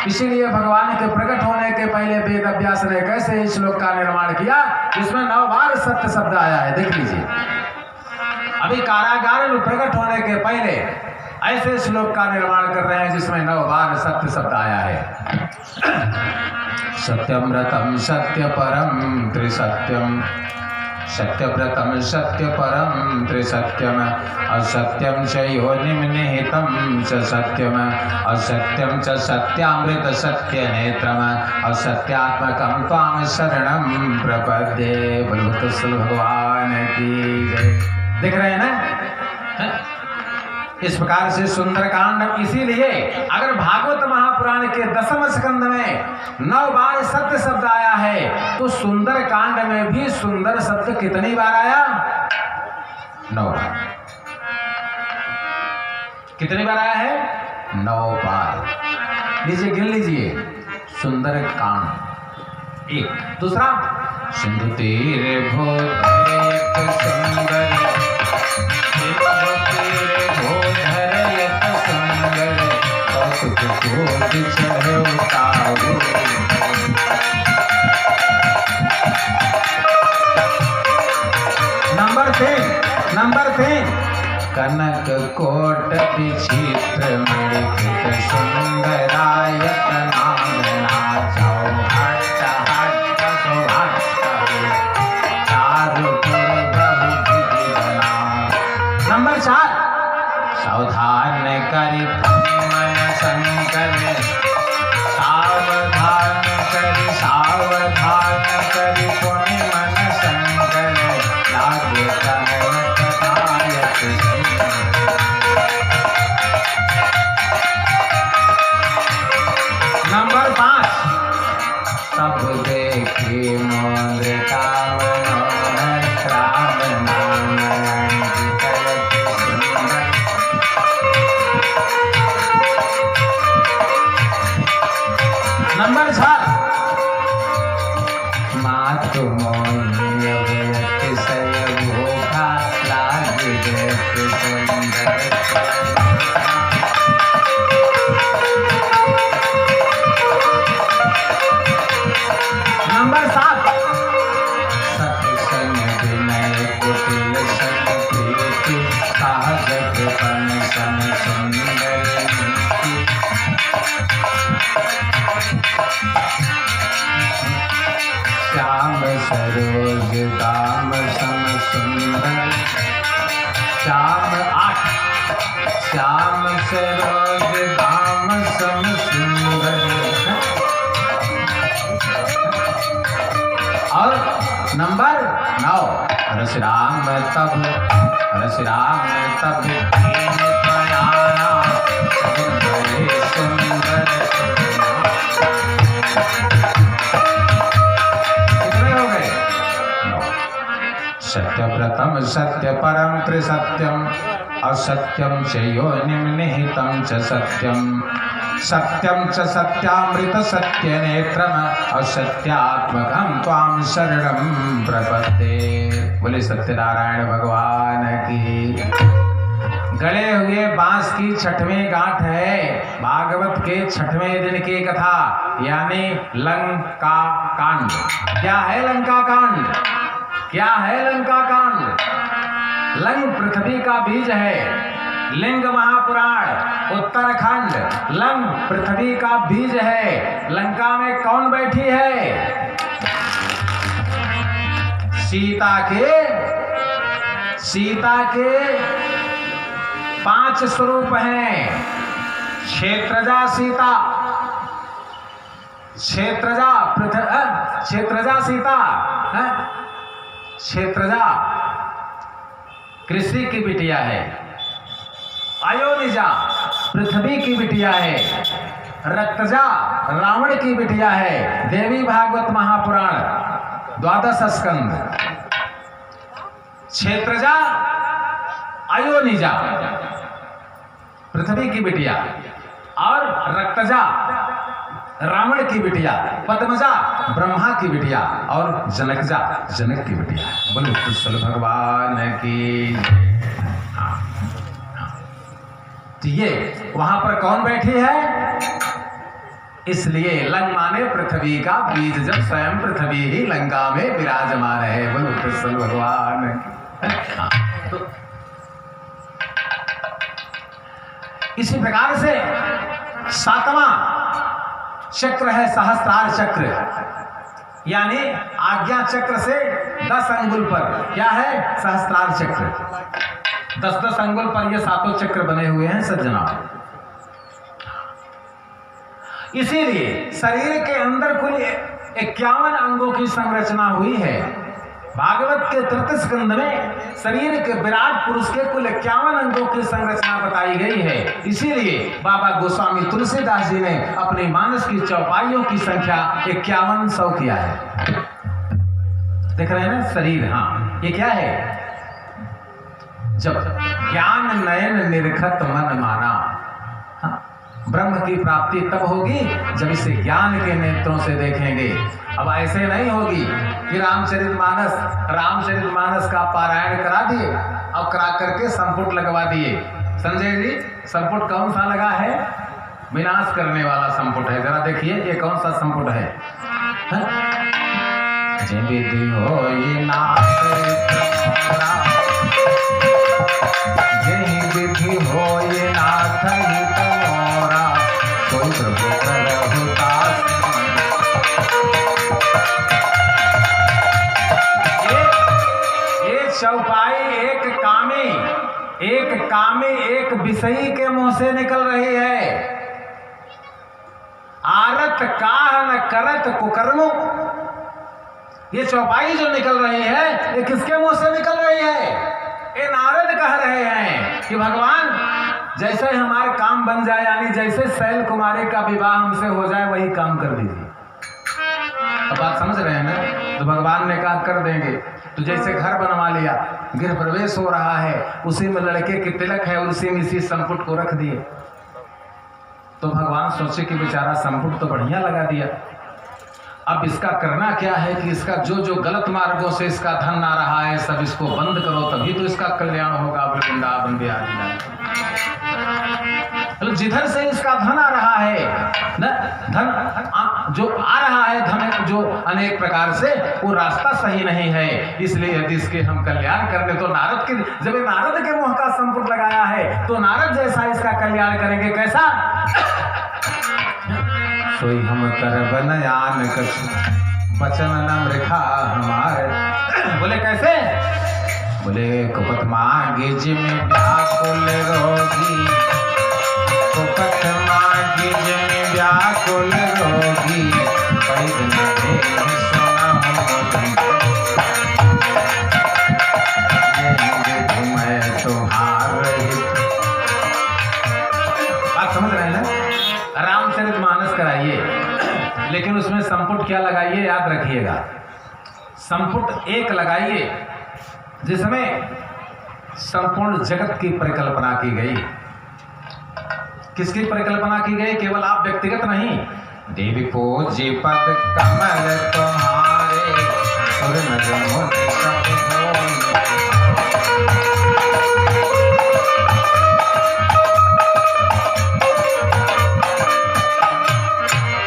Speaker 4: इसीलिए भगवान के प्रकट होने के पहले वेद व्यास ने कैसे इस श्लोक का निर्माण किया, जिसमें 9 बार सत्य शब्द आया है। देख लीजिए, अभी कारागार में प्रकट होने के पहले ऐसे श्लोक का निर्माण कर रहे हैं जिसमें 9 बार सत्य शब्द आया है। सत्यव्रतम सत्य परम त्रिसत्यम, सत्यव्रतम सत्य परम त्रिसत्यम, असत्यम च योनिम निहितम च सत्यम, असत्यम च सत्यामृत सत्य नेत्रम, असत्यात्मकम त्वाम शरणम प्रपद्ये। बोलो श्री भगवान की जय। देख रहे हैं ना, इस प्रकार से सुंदरकांड। इसीलिए अगर भागवत महापुराण के 10वें स्कंद में 9 बार सत्य शब्द आया है, तो सुंदरकांड में भी सुंदर शब्द कितनी बार आया? 9 बार। कितनी बार आया है? 9 बार। लीजिए, गिन लीजिए। सुंदरकांड 1। दूसरा, सिंधु तीर भोधर सुंदर, नंबर 3 कनक कोट विचित्र मणिकृत सुंदरायत नामना, जाओ हट हट सुहट चारु बहु विधि बना। नंबर 4 सावधान करी मन शंकर, सावधान करी पुण्य मन शंकर, लागे कहनायक। नंबर 5 सब देखी मुद्रिका मनोहर, राम नाम अंकित सुंदर। नंबर 6 मातु मोहि अतिशय भोगा, लागे देख सुंदर। नंबर 7 सत्संग विनय कुटिल सत प्रीति, साहस कृपन सन सुंदर नीति। श्याम सरोज दाम सम सुंदर। श्याम 8 श्याम सरोज दाम सम सुंदर। और नंबर 9 रसराम तब दीन प्रयाणा, सुंदर सुंदर। कितने हो गए? 9। सत्यव्रतम सत्य परम त्रिसत्यम, असत्यम च योनिम निहितम च सत्यम, सत्यम च सत्यामृत सत्य नेत्रम, असत्यात्मकम त्वाम शरणम प्रपद्ये। बोले सत्यनारायण भगवान भगवान की। गड़े हुए बांस की छठवें गांठ है भागवत के छठवें दिन की कथा, यानी लंका कांड। क्या है लंका कांड? क्या है लंका कांड? लंग पृथ्वी का बीज है। लिंग महापुराण उत्तराखंड लंग पृथ्वी का बीज है। लंका में कौन बैठी है? सीता के 5 स्वरूप हैं। क्षेत्रजा सीता, क्षेत्रजा सीता, क्षेत्रजा कृषि की बिटिया है। अयोनिजा पृथ्वी की बिटिया है। रक्तजा रावण की बिटिया है। देवी भागवत महापुराण 12 स्कंद। क्षेत्रजा अयोनिजा पृथ्वी की बिटिया और रक्तजा रावण की बिटिया, पद्मजा ब्रह्मा की बिटिया और जनकजा जनक की बिटिया। बोलो कृष्ण भगवान की। तो ये वहां पर कौन बैठी है? इसलिए लंग माने पृथ्वी का बीज, जब स्वयं पृथ्वी ही लंका में विराजमान है। बोलो कृष्ण भगवान की। तो इसी प्रकार से 7वां चक्र है सहस्त्रार चक्र, यानी आज्ञा चक्र से 10 अंगुल पर क्या है? सहस्त्रार चक्र। 10-10 अंगुल पर ये 7 चक्र बने हुए हैं सज्जना। इसीलिए शरीर के अंदर कुल 51 अंगों की संरचना हुई है। भागवत के 3 स्कंद में शरीर के विराट पुरुष के कुल 51 अंगों की संरचना बताई गई है। इसीलिए बाबा गोस्वामी तुलसीदास जी ने अपनी मानस की चौपाइयों की संख्या 5100 किया है। देख रहे हैं ना शरीर? हाँ, ये क्या है? जब ज्ञान नयन निरखत मन माना, ब्रह्म की प्राप्ति तब होगी जब इसे ज्ञान के नेत्रों से देखेंगे। अब ऐसे नहीं होगी कि रामचरितमानस का पारायण करा दिए और करा करके संपुट लगवा दिए। संजय जी, संपुट कौन सा लगा है? विनाश करने वाला संपुट है। जरा देखिए ये कौन सा संपुट है? विधि हो ये नाथ यही विधि हो ये नाथ ही तमोरा कोई प्रभु करहु दास। ये चौपाई एक कामी एक विषयी के मुंह से निकल रही है। आरत काह न करत कुकर्मो, ये चौपाई जो निकल रही है ये किसके मुंह से निकल रही है? ये नारद कह रहे हैं कि भगवान जैसे हमारे काम बन जाए, यानी जैसे शैल कुमारी का विवाह हमसे हो जाए वही काम कर दीजिए। अब बात समझ रहे हैं ना? तो भगवान ने कहा कर देंगे। तो जैसे घर बनवा लिया, गृह प्रवेश हो रहा है, उसी में लड़के की तिलक है, उसी में इसी संपुट को रख दिए। तो भगवान सोचे कि बेचारा संपुट तो बढ़िया लगा दिया, अब इसका करना क्या है कि इसका जो जो गलत मार्गों से इसका धन आ रहा है सब इसको बंद करो, तभी तो इसका कल्याण होगा। वृंदावन बिहारी जिधर से इसका धन आ रहा है न, धन जो आ रहा है, धन जो अनेक प्रकार से, वो रास्ता सही नहीं है। इसलिए यदि इसके हम कल्याण कर दे तो नारद के, जब नारद के मुंह का संपुट लगाया है तो नारद जैसा इसका कल्याण करेंगे। कैसा? सोई हम कर बनयान कछु बचन न मृखा हमारे। बोले कैसे? बोले कुपत मांगे जिमें व्याकुल रोगी, कुपत मांगे जिमें व्याकुल रोगी, पैद न दे सोना मैं तुम्हार। बात समझ रहे हैं ना? रामचरितमानस कराइए, लेकिन उसमें संपुट क्या लगाइए याद रखिएगा। संपुट एक लगाइए जिसमें संपूर्ण जगत की परिकल्पना की गई। किसकी परिकल्पना की गई? केवल आप व्यक्तिगत नहीं, देवी पूज्य पद कमल तुम्हारे सुर नर मुनि सब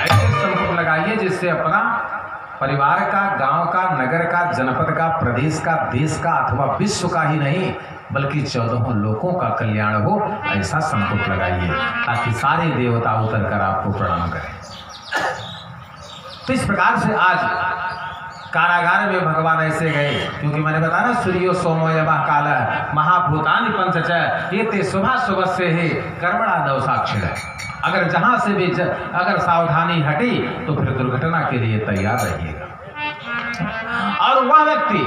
Speaker 4: ऐसे संकट लगाइए जिससे अपना परिवार का, गांव का, नगर का, जनपद का, प्रदेश का, देश का अथवा विश्व का ही नहीं बल्कि 14 लोगों का कल्याण हो, ऐसा संकट लगाइए ताकि सारे देवता उतर कर आपको प्रणाम करें। तो इस प्रकार से आज कारागार में भगवान ऐसे गए, क्योंकि मैंने बताया ना, सूर्यो सोमो यमः कालः महाभूतानि पंचच ये ते सुबह सुबह से ही कर्मणा नवसाक्षर है। अगर जहां से भी अगर सावधानी हटी तो फिर दुर्घटना के लिए तैयार रहिएगा। और वह व्यक्ति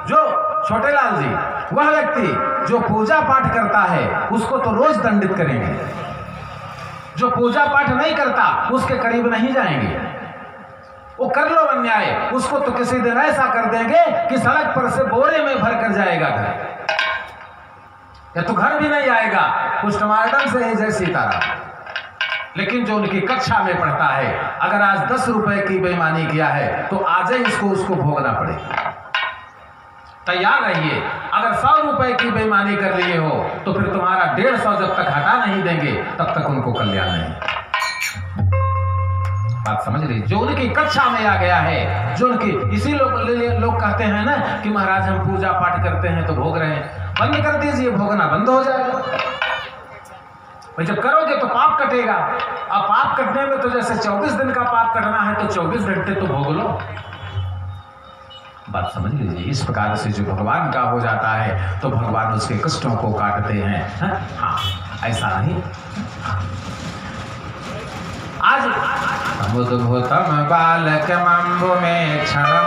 Speaker 4: जो छोटेलाल जी, वह व्यक्ति जो पूजा पाठ करता है उसको तो रोज दंडित करेंगे, जो पूजा पाठ नहीं करता उसके करीब नहीं जाएंगे। वो कर लो अन्याय, उसको तो किसी दिन ऐसा कर देंगे कि सड़क पर से बोरे में भर कर जाएगा घर, या तो घर भी नहीं आएगा, पोस्टमार्टम से ही जय सीताराम। लेकिन जो उनकी कक्षा में पढ़ता है, अगर आज 10 रुपए की बेईमानी किया है तो आज ही उसको भोगना पड़ेगा। तैयार रहिए। अगर 100 रुपए की बेईमानी कर लिए हो तो फिर तुम्हारा 150 जब तक हटा नहीं देंगे तब तक उनको कल्याण नहीं। बात समझ लीजिए। जो उनकी कक्षा में आ गया है, जो उनकी, इसी लोग कहते हैं ना कि महाराज हम पूजा पाठ करते हैं तो भोग रहे हैं। बंद कर दीजिए, भोगना बंद हो जाएगा। भाई जब करोगे तो पाप कटेगा। अब पाप कटने में तो जैसे 24 दिन का पाप कटना है तो 24 घंटे तो भोग लो। बात समझ लीजिए। इस प्रकार से जो भगवान का हो जाता है तो भगवान उसके कष्टों को काटते हैं। हाँ, ऐसा नहीं। आज समुद्भूतम बालक मम्बु में क्षणम,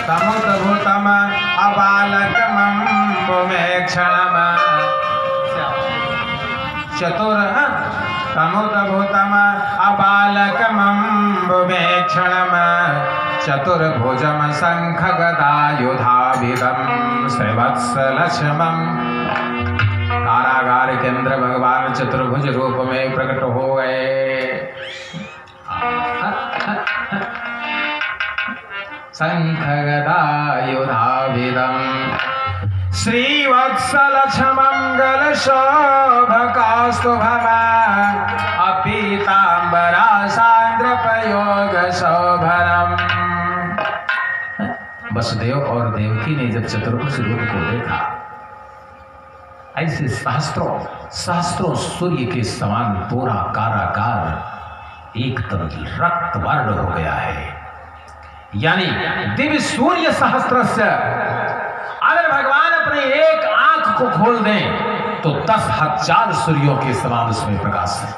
Speaker 4: समुद्भूतम अबालक मम्बु में क्षणम, चतुर समुद्भूतम अबालक मम्बु में क्षणम, चतुर्भुजम शंख गदायुधाभिधम श्रीवत्सलक्ष्मम। कारागार के अंदर भगवान चतुर्भुज रूप में प्रकट हो गए। शंख गदायुधाभिधम श्रीवत्सलक्ष्मंगल शोभकास्तुभम, अपीतांबरा सांद्र प्रयोग शोभनम। वसुदेव और देवकी ने जब चतुर्भुज रूप को देखा, ऐसे सहस्त्रों सूर्य के समान पूरा कारागार एकदम रक्त वर्ण हो गया है। यानी दिव्य सूर्य सहस्त्रस्य, अगर भगवान अपनी एक आंख को खोल दें तो 10,000 सूर्यों के समान उसमें प्रकाश है।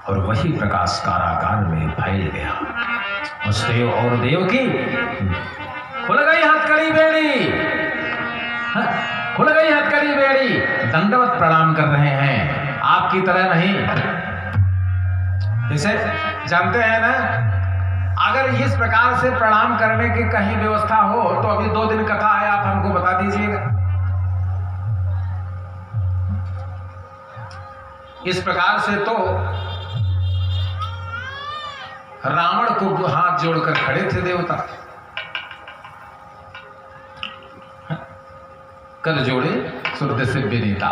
Speaker 4: और वही प्रकाश कारागार में फैल गया। वसुदेव और देवकी खुल गई हथकड़ी बेड़ी, खुल गई हथकड़ी बेड़ी, दंडवत प्रणाम कर रहे हैं। आपकी तरह नहीं। जैसे जानते हैं ना, अगर इस प्रकार से प्रणाम करने की कहीं व्यवस्था हो तो अभी 2 दिन कथा है, आप हमको बता दीजिएगा। इस प्रकार से तो रावण को हाथ जोड़कर खड़े थे देवता, कर जोड़े सुरद से विनीता।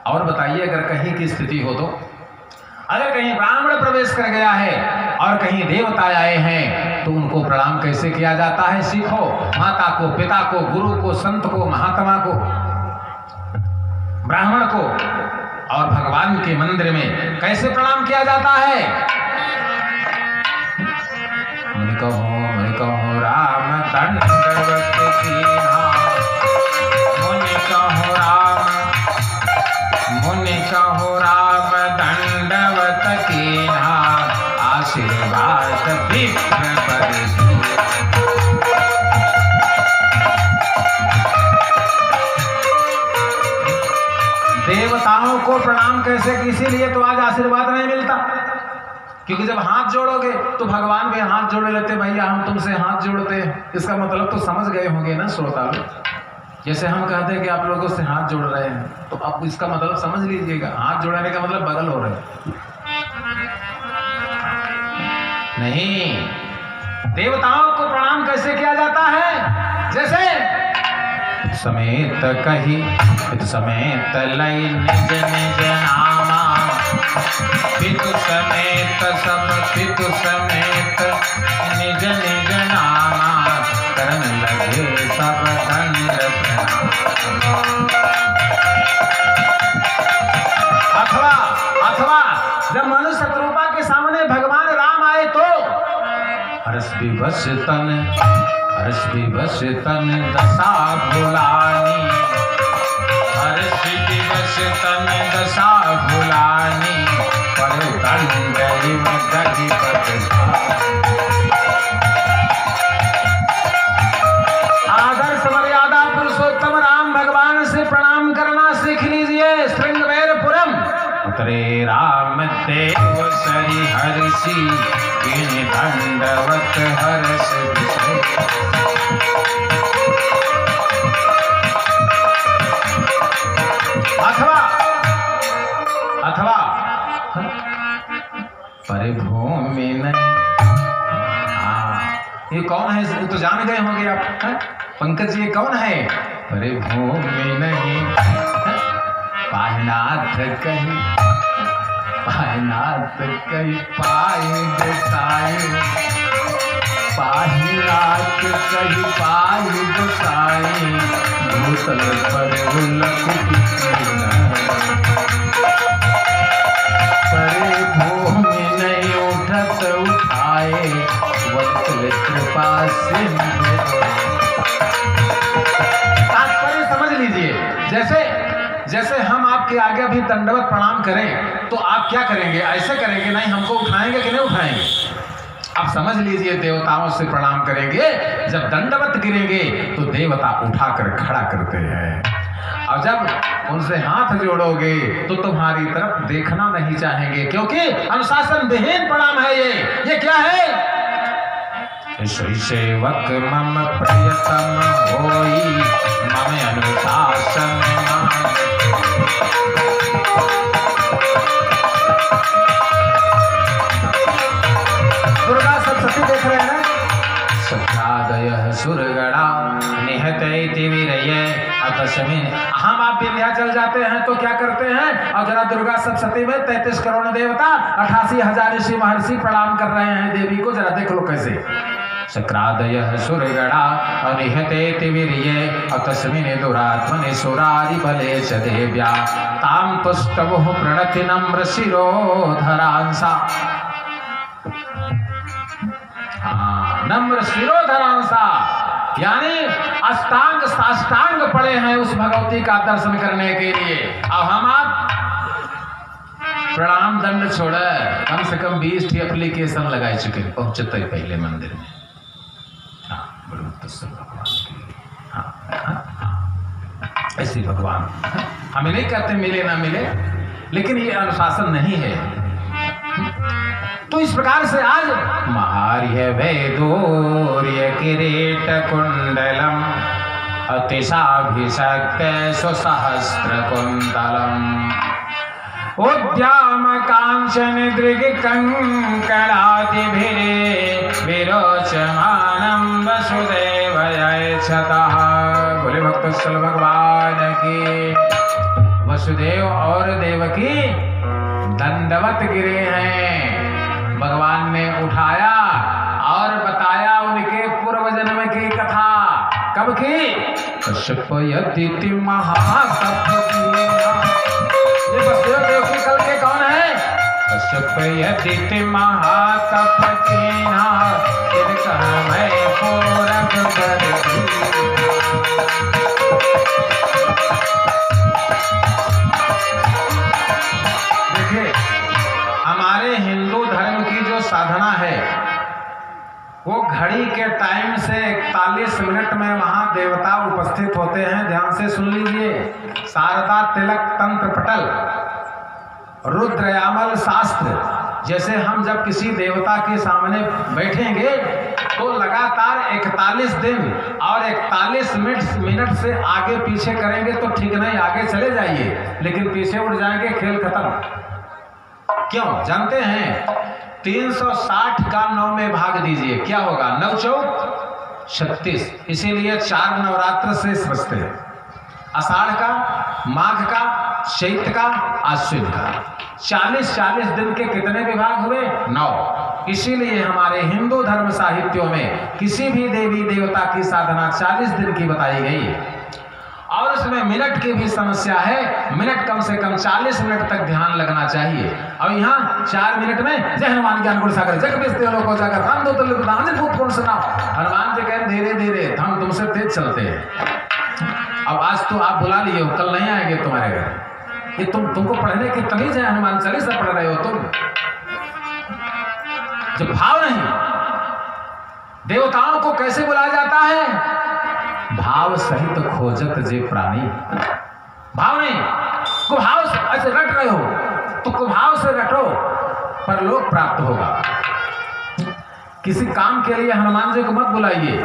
Speaker 4: और बताइए, अगर कहीं की स्थिति हो तो, अगर कहीं ब्राह्मण प्रवेश कर गया है और कहीं देवता आए हैं तो उनको प्रणाम कैसे किया जाता है सीखो। माता को, पिता को, गुरु को, संत को, महात्मा को, ब्राह्मण को, और भगवान के मंदिर में कैसे प्रणाम किया जाता है। मुनि कहो राम दंडवत कीन्हा, मुनि कहो राम दंडवत कीन्हा, आशीर्वाद विप्र परिधि। देवताओं को प्रणाम कैसे, इसीलिए तो आज आशीर्वाद नहीं मिलता, क्योंकि जब हाथ जोड़ोगे तो भगवान भी हाथ जोड़े लेते। भैया हम तुमसे हाथ जोड़ते हैं, इसका मतलब तो समझ गए होंगे ना श्रोता लोग। जैसे हम कहते हैं कि आप लोगों से हाथ जोड़ रहे हैं तो आप इसका मतलब समझ लीजिएगा, हाथ जोड़ने का मतलब बगल हो रहे नहीं। देवताओं को प्रणाम कैसे किया जाता है, जैसे समेत कही पितु समेत लय निज निज नामा पितु समेत सब पितु समेत निज निज नामा करन लगे सब दंड प्रणाम। अथवा जब मनुष्य शत्रुपा के सामने भगवान राम आए तो हर्ष विवश तन दशा भुलानी हर्ष विवश तन दशा भुलानी पर दंड गति आदर्श मर्यादा पुरुषोत्तम राम भगवान से प्रणाम करना सीख लीजिए। श्रृंगवेरपुरम उतरे राम देव सरि हर्षि कीनि दंडवत हर्ष अथवा परिभूमि नहीं। ये कौन है? तो जान गए होंगे आप। पंकज ये कौन है? परिभूमि नहीं पायनाथ कही पायनाथ कही पाए गोसाई पायनाथ कही पाए गोसाई भूतल पर परे भूमि नहीं उठत उठाए वत्सल कृपा सिंधु। तात्पर्य समझ लीजिए। जैसे हम आपके आगे अभी दंडवत प्रणाम करें तो आप क्या करेंगे? ऐसे करेंगे? नहीं, हमको उठाएंगे कि नहीं उठाएंगे? आप समझ लीजिए देवताओं से प्रणाम करेंगे, जब दंडवत गिरेंगे तो देवता उठाकर खड़ा करते हैं और जब उनसे हाथ जोड़ोगे तो तुम्हारी तरफ देखना नहीं चाहेंगे, क्योंकि अनुशासन विहीन प्रणाम है। ये क्या है? श्री सेवक मम प्रियतम होई मम अनुशासन दुर्गा सप्तशती देख रहे हैं। सख्यादय सुरगणा निहतैति विरये अतस्मिन्। हम आप विंध्याचल जाते हैं तो क्या करते हैं? और जरा दुर्गा सप्तशती में 33 करोड़ देवता 88,000 ऋषि महर्षि प्रणाम कर रहे हैं देवी को। जरा देख लो कैसे। शक्रादय सुरगणा अनिहतेति वीर्ये अतस्मिन् दुरात्मनि सुरारि बले च देव्या तां तुष्टवुः प्रणति नम्र शिरोधरांसा। नम्र शिरोधरांसा यानी अष्टांग साष्टांग पड़े हैं उस भगवती का दर्शन करने के लिए। अब हम आप प्रणाम दंड छोड़ कम से कम 20 एप्लीकेशन लगाए चुके पहुंचते ही पहले मंदिर में। ऐसे भगवान हमें नहीं कहते मिले ना मिले, लेकिन ये अनुशासन नहीं है। तो इस प्रकार से आज महार्य वैदूर्य किरीट कुंडलम अतिशाभिषक्त सुसहस्त्र कुंडलम उद्याम कांचन दृग कंकणादिभिरे विरोचमानं वसुदेवय छतः। बोले भक्तवत्सल भगवान की। वसुदेव और देवकी दंडवत गिरे हैं। भगवान ने उठाया और बताया उनके पूर्व जन्म की कथा। कब की? कश्यप यदिति महातप की। ये वसुदेव देवकी कल के कौन है? कश्यप यदिति महातप कीना तिनका मैं पूरब कर। देखिए हमारे हिंदू धर्म की जो साधना है वो घड़ी के टाइम से 41 मिनट में वहां देवता उपस्थित होते हैं। ध्यान से सुन लीजिए। शारदा तिलक तंत्र पटल रुद्रयामल शास्त्र। जैसे हम जब किसी देवता के सामने बैठेंगे तो लगातार 41 दिन और 41 मिनट से आगे पीछे करेंगे तो ठीक नहीं, आगे चले जाइए, लेकिन पीछे उठ जाएंगे, खेल खत्म। क्यों जानते हैं? 360 का 9 में भाग दीजिए, क्या होगा? 9 चौक 36, इसीलिए 4 नवरात्र से बचते हैं, आषाढ़ का, माघ का, चैत्र का, आश्विन का। 40 दिन के कितने विभाग हुए? 9। इसीलिए हमारे हिंदू धर्म साहित्यों में किसी भी देवी देवता की साधना 40 दिन की बताई गई है। और उसमें मिनट की भी समस्या है, मिनट कम से कम 40 मिनट तक ध्यान लगना चाहिए। और यहाँ 4 मिनट में जय हनुमान ज्ञान गुण सागर जग बेचते हो लोगों जाकर हम दो तुल्य प्रधान भूत गुण सुनाओ। हनुमान जी कहें धीरे धीरे, हम तुमसे तेज चलते हैं। अब आज तो आप बुला लिए हो, कल नहीं आएंगे तुम्हारे घर। ये तुमको पढ़ने की तमीज है? हनुमान चालीसा पढ़ रहे हो तुम, जब भाव नहीं। देवताओं को कैसे बुलाया जाता है? भाव सहित खोजत जे प्राणी। भाव नहीं, कुभाव से ऐसे रट रहे हो तो कुभाव से रटो, पर लोक प्राप्त होगा। किसी काम के लिए हनुमान जी को मत बुलाइए,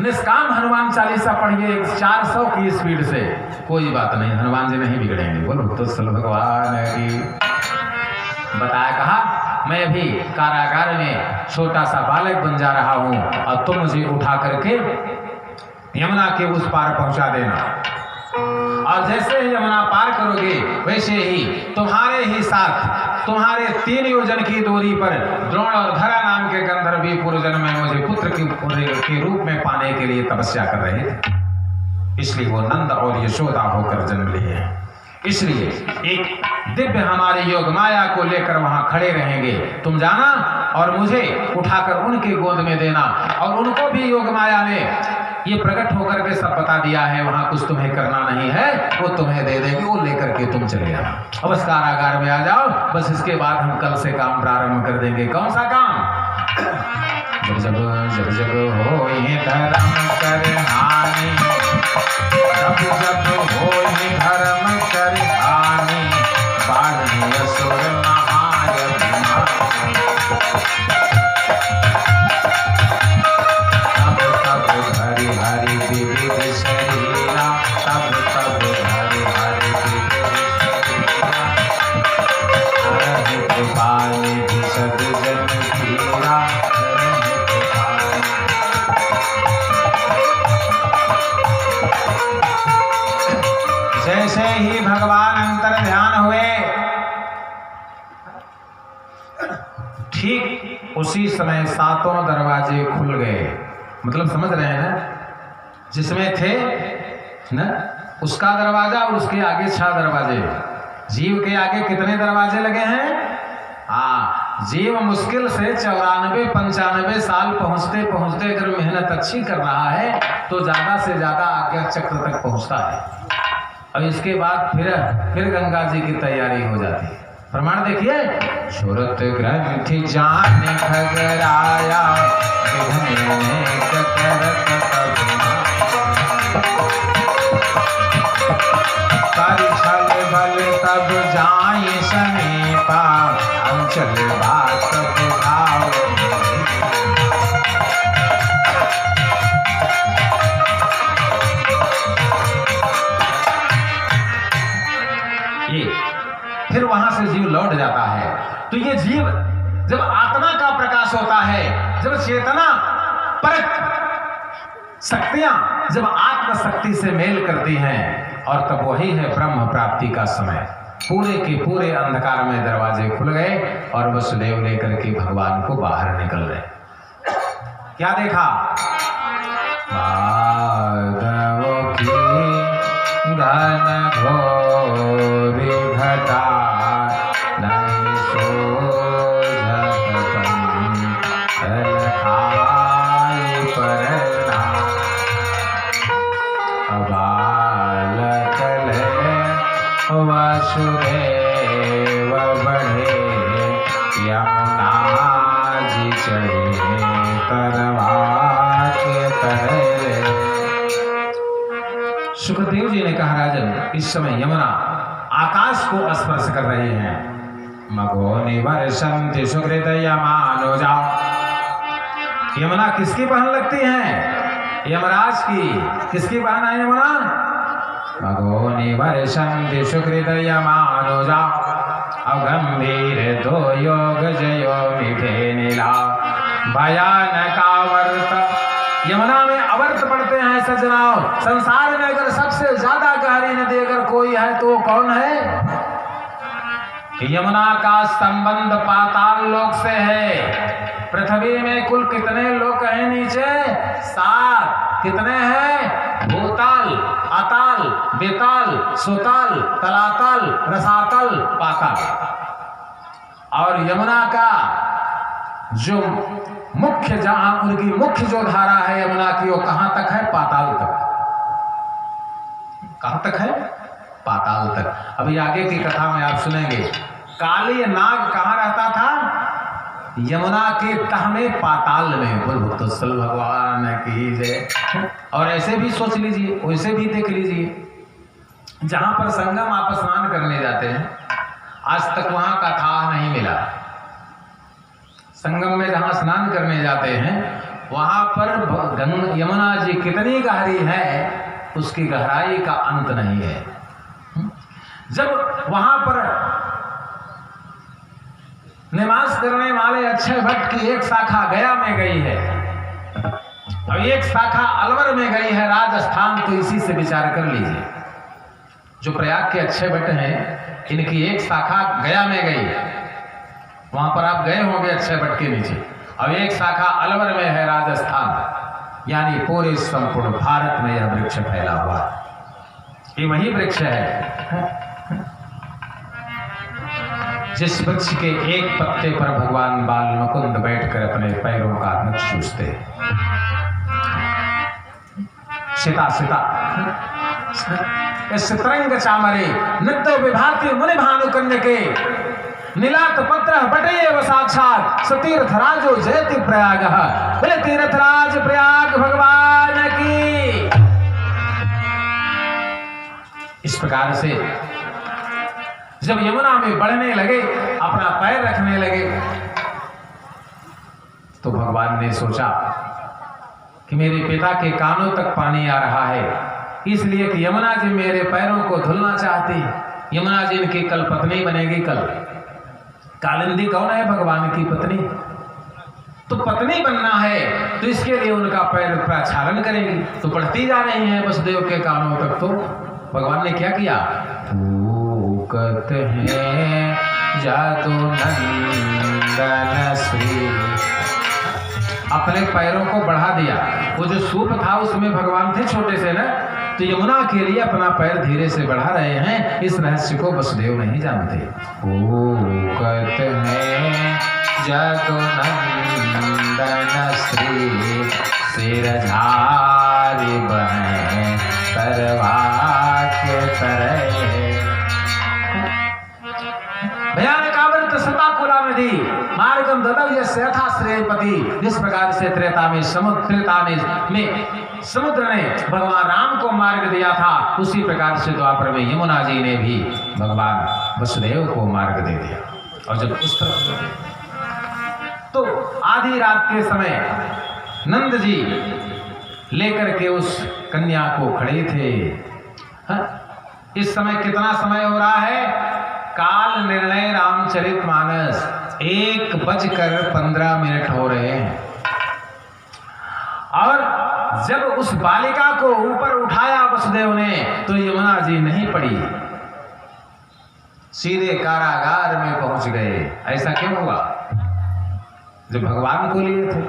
Speaker 4: निष्काम हनुमान चालीसा पढ़िए 400 की स्पीड से, कोई बात नहीं, हनुमान जी नहीं बिगड़ेंगे। बोलो तो सल भगवान की। बताया कहा, मैं भी कारागार में छोटा सा बालक बन जा रहा हूं और तुम मुझे उठा करके यमुना के उस पार पहुंचा देना। और जैसे ही यमुना पार करोगे वैसे ही तुम्हारे ही साथ, तुम्हारे 3 योजन की दूरी पर द्रोण और धरा नाम के गंधर्वी पूर्वजन में मुझे पुत्र के रूप में पाने के लिए तपस्या कर रहे थे। इसलिए वो नंद और यशोदा होकर जन्म लिए हैं। इसलिए एक दिव्य हमारे योग माया को लेकर वहां खड़े रहेंगे। तुम जाना और मुझे उठाकर उनके गोद में देना। और उनको भी योग माया ने ये प्रकट होकर के सब बता दिया है, वहां कुछ तुम्हें करना नहीं है, वो तुम्हें दे देगी, वो लेकर के तुम चले आना। अब बस कारागार में आ जाओ, बस इसके बाद हम कल से काम प्रारंभ कर देंगे। कौन सा काम? जब जब जब हो धर्म कर हानि, जब जब हो धर्म कर हानि, बाढ़ असुर महाय हरि हरि विविध शरीरा, तब तब हरि हरि विविध शरीरा, कृपाल सद जन धीरा। जैसे ही भगवान अंतर ध्यान हुए, ठीक उसी समय 7 दरवाजे खुल गए। मतलब समझ रहे हैं ना, जिसमें थे ना उसका दरवाजा और उसके आगे 6 दरवाजे। जीव के आगे कितने दरवाजे लगे हैं? हाँ, जीव मुश्किल से 94-95 साल पहुंचते पहुंचते अगर मेहनत अच्छी कर रहा है तो ज्यादा से ज्यादा आज्ञा चक्र तक पहुंचता है। अब इसके बाद फिर गंगा जी की तैयारी हो जाती है। प्रमाण देखिए, सुरत ग्रंथि जान खगराया, बल तब जाए समीपा, अंचल बात बुझाओ। ये फिर वहां से जीव लौट जाता है। तो ये जीव जब आत्मा का प्रकाश होता है, जब चेतना परक शक्तियां जब आत्म शक्ति से मेल करती हैं, और तब वही है ब्रह्म प्राप्ति का समय। पूरे के पूरे अंधकार में दरवाजे खुल गए और वसुदेव लेकर के भगवान को बाहर निकल रहे। क्या देखा? माधव की घन घोरी घटा, नहीं सोझत पंथ खाई परना। बालक ले वसुदेव बढ़े, यमुना जी चढ़े तरवा के तरे। सुखदेव जी ने कहा, राजन इस समय यमुना आकाश को स्पर्श कर रही हैं। मगो निवर्षन्ति सुकृत यमानुजा। यमुना किसकी बहन लगती हैं? यमराज की। किसकी बहन है यमुना? मगो निवर्षन्ति सुकृत यमानुजा, अगंभीर 2 योग जयो मिठे नीला। भयानकावर्त यमुना में अवर्त पढ़ते हैं सज्जनाओं। संसार में अगर सबसे ज्यादा गहरी नदी अगर कोई है तो कौन है? यमुना का संबंध पाताल लोक से है। पृथ्वी में कुल कितने लोक हैं नीचे? 7। कितने हैं? भूताल, अताल, बेताल, सुताल, तलातल, रसातल, पाताल। और यमुना का जो मुख्य, जहां उनकी मुख्य जो धारा है यमुना की, वो कहां तक है? पाताल तक। कहां तक है? पाताल तक। अभी आगे की कथा में आप सुनेंगे, काली नाग कहां रहता था? यमुना के तह में, पाताल में। बोल भक्तोत्सल भगवान की जय। और ऐसे भी सोच लीजिए, वैसे भी देख लीजिए, जहां पर संगम आप स्नान करने जाते हैं, आज तक वहां का था नहीं मिला। संगम में जहां स्नान करने जाते हैं वहां पर यमुना जी कितनी गहरी है, उसकी गहराई का अंत नहीं है। जब वहां पर निवास करने वाले अक्षय भट्ट की एक शाखा गया में गई है और एक शाखा अलवर में गई है राजस्थान, तो इसी से विचार कर लीजिए। जो प्रयाग के अक्षय भट्ट हैं, इनकी एक शाखा गया में गई, वहां पर आप गए होंगे अक्षय भट्ट के नीचे, और एक शाखा अलवर में है राजस्थान। यानी पूरे संपूर्ण भारत में यह वृक्ष फैला हुआ है। ये वही वृक्ष है जिस वृक्ष के एक पत्ते पर भगवान बाल मुकुंद बैठकर अपने पैरों का नक्श चूसते। सीता सीता तरंग चामरे नित्य विभाति मुनि भानु कन्या के नीलात पत्र बटे व साक्षात सतीर्थराजो जयति प्रयाग। बोले तीर्थराज प्रयाग भगवान की। इस प्रकार से जब यमुना में बढ़ने लगे, अपना पैर रखने लगे, तो भगवान ने सोचा कि मेरे पिता के कानों तक पानी आ रहा है, इसलिए कि यमुना जी मेरे पैरों को धुलना चाहती। यमुना जी इनकी कल पत्नी बनेगी। कल कालिंदी कौन है? भगवान की पत्नी। तो पत्नी बनना है तो इसके लिए उनका पैर प्रक्षालन करेंगी। तो बढ़ती जा रही है वसुदेव के कानों तक। तो भगवान ने क्या किया? फूकत है जादू नंदन श्री, अपने पैरों को बढ़ा दिया। वो जो सूप था उसमें भगवान थे छोटे से ना, तो यमुना के लिए अपना पैर धीरे से बढ़ा रहे हैं। इस रहस्य को वसुदेव नहीं जानते। फूकत है जादू नंदन श्री, सिर झारी बहें करवा के तरह। भयानक आवृत सताकुला नदी मार्गम ददव यस्य यथा श्रेयपति। जिस प्रकार से त्रेता में समुद्र ने भगवान राम को मार्ग दिया था, उसी प्रकार से द्वापर में यमुना जी ने भी भगवान वसुदेव को मार्ग दे दिया। और जब उस तरफ तो आधी रात के समय नंद जी लेकर के उस कन्या को खड़े थे। इस समय कितना समय हो रहा है? काल निर्णय रामचरितमानस 1:15 हो रहे हैं। और जब उस बालिका को ऊपर उठाया वसुदेव ने, तो यमुना जी नहीं पड़ी, सीधे कारागार में पहुंच गए। ऐसा क्यों हुआ? जब भगवान को लिए थे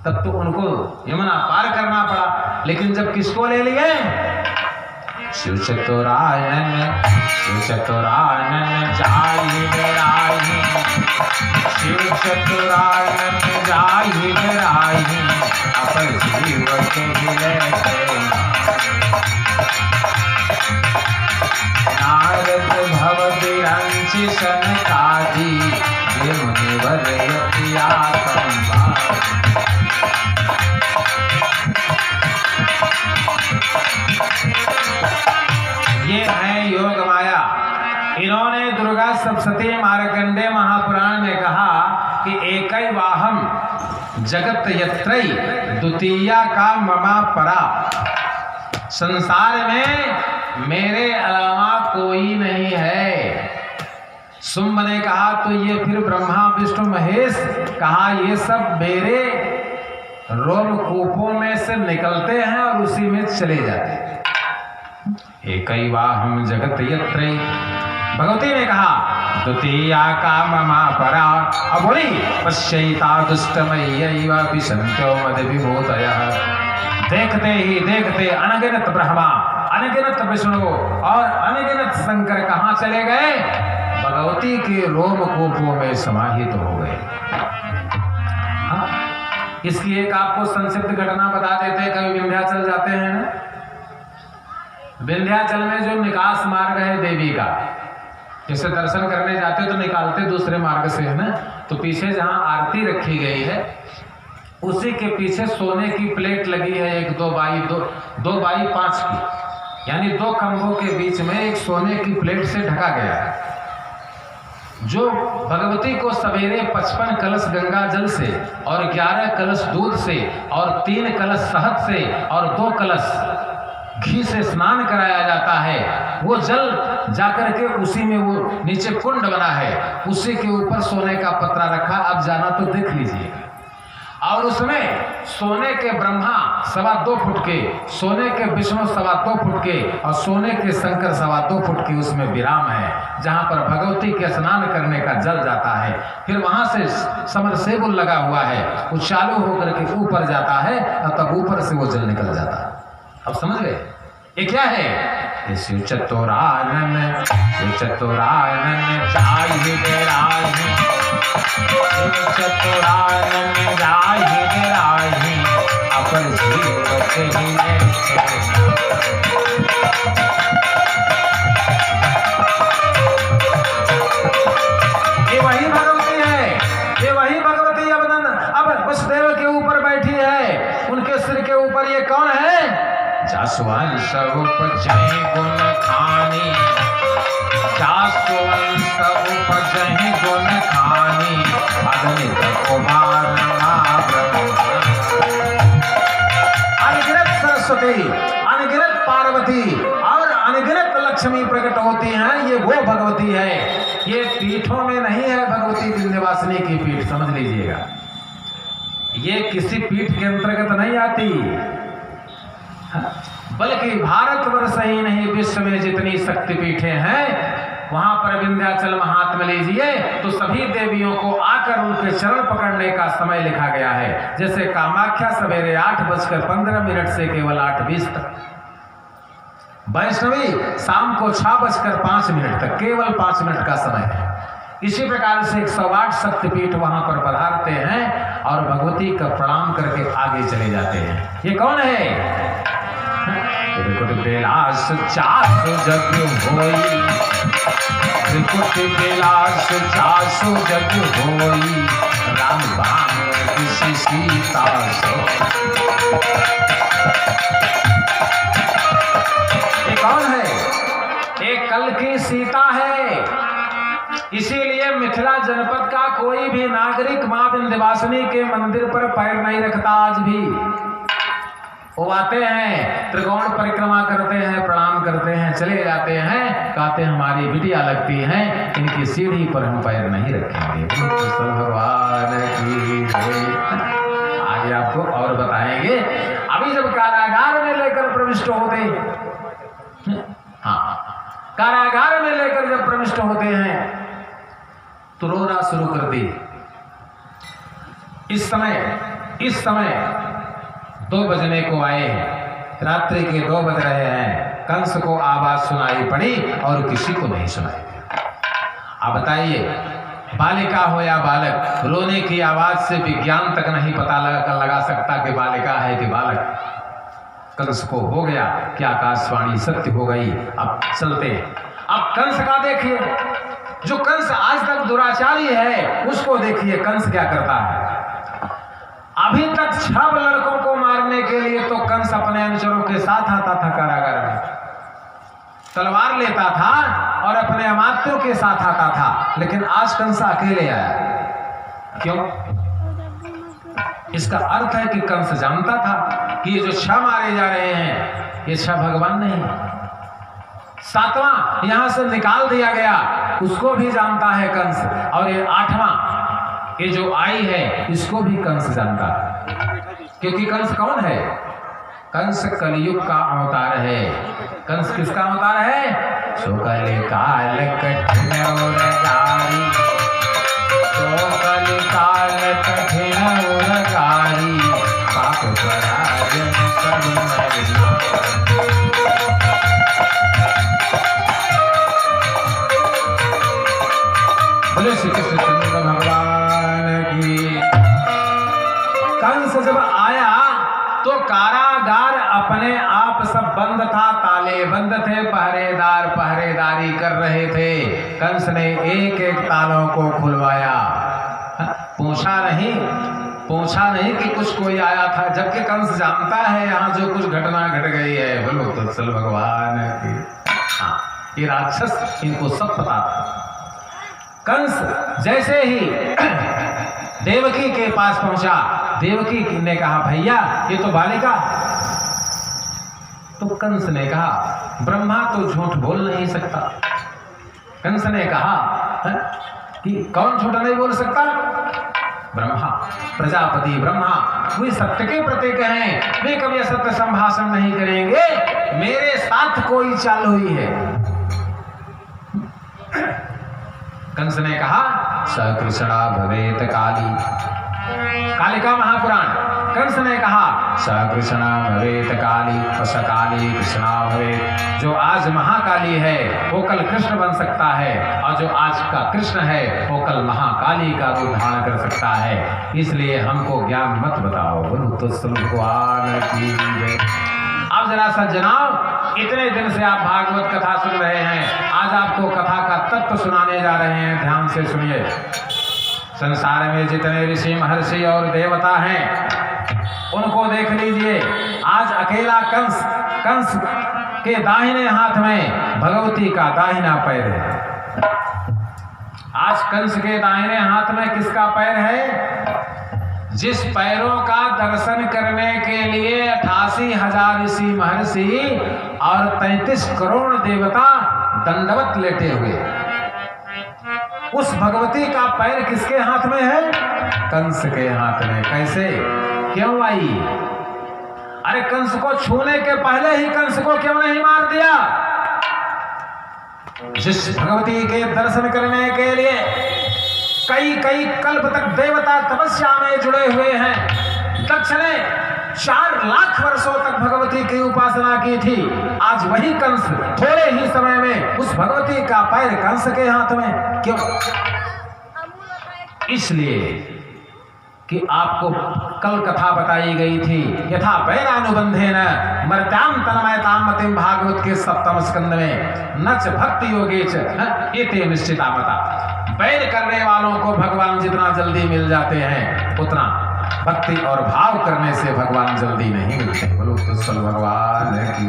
Speaker 4: तब तो उनको यमुना पार करना पड़ा, लेकिन जब किसको ले लिए? शिव चतुरायन जाहि बेराही, शिव चतुरायन जाहि बेराही, अपर जीव के हिले नारद भव विरंचि सनकादि, ये मुनिवर यतिया ये है योग माया। इन्होंने दुर्गा सप्तशती मार्कंडेय महापुराण में कहा कि एकैवाहम जगत यत्रई द्वितीया का ममा परा। संसार में मेरे अलावा कोई नहीं है। शुंभ ने कहा तो ये फिर ब्रह्मा विष्णु महेश कहा, ये सब मेरे रोमकूपों में से निकलते हैं और उसी में चले जाते हैं। एकैवाहं जगत यत्रे, भगवती ने कहा द्वितीया का ममा परा। अब बोली पश्यैता दुष्टमय्यैव विसन्त्यो मद विभूतयः। देखते ही देखते अनगिनत ब्रह्मा, अनगिनत विष्णु और अनगिनत शंकर कहाँ चले गए? भगवती के रोमकूपों में समाहित हो गए। इसकी एक आपको संक्षिप्त घटना बता देते। कभी विंध्याचल जाते हैं ना, विंध्याचल में जो निकास मार्ग है देवी का, जैसे दर्शन करने जाते तो निकालते दूसरे मार्ग से है ना, तो पीछे जहां आरती रखी गई है उसी के पीछे सोने की प्लेट लगी है, एक 2x5 की, यानी 2 खंभों के बीच में एक सोने की प्लेट से ढका गया है, जो भगवती को सवेरे 55 कलश गंगा जल से और 11 कलश दूध से और 3 कलश शहद से और 2 कलश घी से स्नान कराया जाता है। वो जल जाकर के उसी में वो नीचे कुंड बना है, उसी के ऊपर सोने का पत्रा रखा। अब जाना तो देख लीजिएगा। और उसमें सोने के ब्रह्मा 2.25 फुट के, सोने के विष्णु 2.25 फुट के और सोने के शंकर 2.25 फुट के उसमें विराम है, जहां पर भगवती के स्नान करने का जल जाता है। फिर वहां से समरसेबुल लगा हुआ है, वो चालू होकर के ऊपर जाता है और तब ऊपर से वो जल निकल जाता है। अब समझ गए ये क्या है? शिव चतुरानन जाहि राही, शिव चतुरानन जाहि राही, अपर जीव ये वही भगवती है, ये वही भगवती अब उस देव के ऊपर बैठी है। उनके सिर के ऊपर ये कौन है? जासवंत उपजहि गुण खानी, जासवंत उपजहि गुण खानी, अगणित कुमार अनगिनत सरस्वती, अनगिनत पार्वती और अनगिनत लक्ष्मी प्रकट होती हैं। ये वो भगवती है। ये पीठों में नहीं है भगवती विंध्यवासिनी की पीठ, समझ लीजिएगा। ये किसी पीठ के अंतर्गत नहीं आती, बल्कि भारतवर्ष ही नहीं विश्व में जितनी शक्तिपीठें हैं वहां पर विंध्याचल महात्म्य लीजिए तो सभी देवियों को आकर उनके चरण पकड़ने का समय लिखा गया है। जैसे कामाख्या सवेरे 8:15 से केवल 8:20 तक, वैष्णवी शाम को 6:05 तक, केवल 5 मिनट का समय है। इसी प्रकार से 108 शक्तिपीठ वहां पर पधारते हैं और भगवती का प्रणाम करके आगे चले जाते हैं। ये कौन है? त्रिकुट बेलास 400 जग होई, त्रिकुट बेलास 400 जग होई, राम बाण किसी सीता सो। ये कौन है? एक कल की सीता है। इसीलिए मिथिला जनपद का कोई भी नागरिक मां विंध्यवासिनी के मंदिर पर पैर नहीं रखता। आज भी वो आते हैं, त्रिकोण परिक्रमा करते हैं, प्रणाम करते हैं, चले जाते हैं, कहते हैं हमारी बिटिया लगती हैं, इनकी सीढ़ी पर हम पैर नहीं रखेंगे। भगवान की आगे आपको और बताएंगे। अभी जब कारागार में लेकर प्रविष्ट होते, हाँ, कारागार में लेकर जब प्रविष्ट होते हैं तो रोना शुरू कर दी। इस समय 2 बजने को आए हैं, रात्रि के 2 बज रहे हैं। कंस को आवाज सुनाई पड़ी और किसी को नहीं सुनाई दिया। आप बताइए, बालिका हो या बालक, रोने की आवाज से विज्ञान तक नहीं पता लगा सकता कि बालिका है कि बालक। कंस को हो गया कि आकाशवाणी सत्य हो गई। अब चलते हैं। अब कंस का देखिए, जो कंस आज तक दुराचारी है उसको देखिए कंस क्या करता है। अभी तक 6 लड़कों को मारने के लिए तो कंस अपने अनुचरों के साथ आता था कारागार में, तलवार लेता था और अपने अमात्यों के साथ आता था, लेकिन आज कंस अकेले आया। क्यों? इसका अर्थ है कि कंस जानता था कि ये जो 6 मारे जा रहे हैं ये 6 भगवान नहीं, 7वां यहां से निकाल दिया गया उसको भी जानता है कंस, और ये 8वां ये जो आई है इसको भी कंस जानता है। क्योंकि कंस कौन है? कंस कलयुग का अवतार है। कंस किसका अवतार है? सो कल काल कठिन और गारी, सो कल काल कठिन और गारी, पाप पराजन करुण बोले श्री कृष्ण चंद्र भगवान की। कंस जब आया तो कारागार अपने आप सब बंद था, ताले बंद थे, पहरेदार पहरेदारी कर रहे थे। कंस ने एक एक तालों को खुलवाया। पूछा नहीं कि कुछ कोई आया था, जबकि कंस जानता है यहाँ जो कुछ घटना घट गई है। बोलो तत्सल भगवान की। हाँ, ये राक्षस इनको सब पता था। कंस जैसे ही देवकी के पास पहुंचा, देवकी ने कहा भैया ये तो बालिका। तो कंस ने कहा ब्रह्मा तो झूठ बोल नहीं सकता। कंस ने कहा कि कौन झूठ नहीं बोल सकता? ब्रह्मा, प्रजापति ब्रह्मा, वे सत्य के प्रतीक हैं, वे कभी असत्य संभाषण नहीं करेंगे। मेरे साथ कोई चाल हुई है। कंस ने कहा सकृष्णा भवेत काली, कालिका महापुराण। कंस ने कहा सकृष्णा भवेत काली और सकाली कृष्णा भवेत। जो आज महाकाली है वो कल कृष्ण बन सकता है, और जो आज का कृष्ण है वो कल महाकाली का रूप धारण कर सकता है। इसलिए हमको ज्ञान मत बताओ। बोलो तो भगवान की जय। अब जरा सज्जनाओ, इतने दिन से आप भागवत कथा सुन रहे हैं, आज आपको कथा का तत्व सुनाने जा रहे हैं। ध्यान से सुनिए। संसार में जितने ऋषि महर्षि और देवता हैं उनको देख लीजिए। आज अकेला कंस के दाहिने हाथ में भगवती का दाहिना पैर है। आज कंस के दाहिने हाथ में किसका पैर है? जिस पैरों का दर्शन करने के लिए 88,000 ऋषि महर्षि और 33 करोड़ देवता दंडवत लेटे हुए, उस भगवती का पैर किसके हाथ में है? कंस के हाथ में। कैसे? क्यों आई? अरे कंस को छूने के पहले ही कंस को क्यों नहीं मार दिया? जिस भगवती के दर्शन करने के लिए कई कल्प तक देवता तपस्या में जुड़े हुए हैं। दक्ष ने 4 लाख वर्षों तक भगवती की उपासना की थी। आज वही कंस थोड़े ही समय में उस भगवती का पैर कंस के हाथ में। क्यों? इसलिए कि आपको कल कथा बताई गई थी, यथा वैरानुबंधेन मर्त्याम तन्मयताम मतिम, भागवत के 7वें स्कंद में नच भक्ति योगेच एते निश्चिता मता। वैर करने वालों को भगवान जितना जल्दी मिल जाते हैं, उतना भक्ति और भाव करने से भगवान जल्दी नहीं मिलते। बोलो तो भगवान की।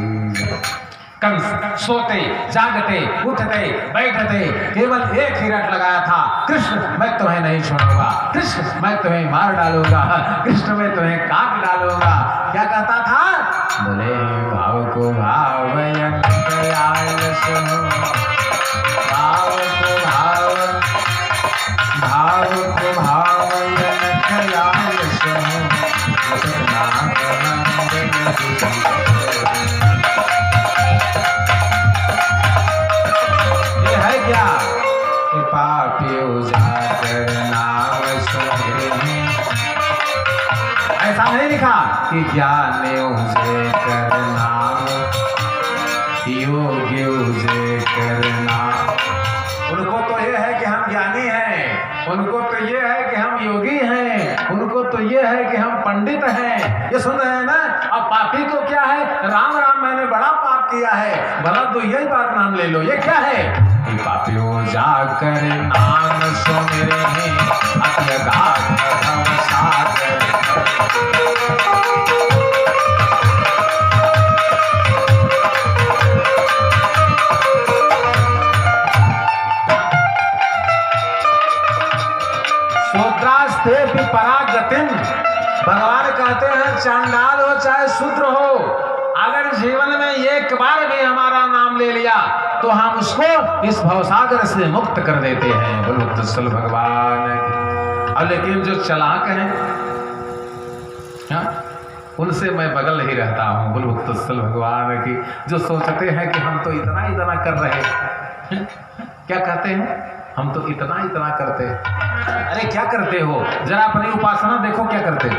Speaker 4: कंस सोते जागते उठते बैठते केवल एक ही रट लगाया था, कृष्ण मैं तुम्हें नहीं छोड़ूंगा, कृष्ण मैं तुम्हें मार डालूंगा, कृष्ण मैं तुम्हें काट डालूंगा। क्या कहता था? बोले भाव को भाव भाव को भाव, भाव को भाव ये है क्या कि पापी उजागर नाम सुने। ऐसा नहीं लिखा कि ज्ञान उजे कर नाम, योग्य उजे करना। उनको तो ये है कि हम ज्ञानी हैं, उनको तो ये है कि हम योगी हैं, उनको तो ये है कि हम पंडित हैं। ये सुन रहे हैं ना? अब पापी को क्या है? राम राम मैंने बड़ा पाप किया है, भला तो यही बात नाम ले लो। ये क्या है? पापियों जाकर नाम सुमिरे अत्यगाध भव सागर। शूद्रास्ते भी परागतिम। भगवान कहते हैं चांडाल हो चाहे शूद्र हो, अगर जीवन में एक बार भी हमारा नाम ले लिया तो हम उसको इस भवसागर से मुक्त कर देते हैं। बोलो तत्सल भगवान। और लेकिन जो चालाक हैं, उनसे मैं बगल नहीं रहता हूँ। बोल मुक्तसल भगवान की, जो सोचते हैं कि हम तो इतना इतना कर रहे हैं। क्या कहते हैं? हम तो इतना इतना करते हैं। अरे क्या करते हो? जरा अपनी उपासना देखो क्या करते हो।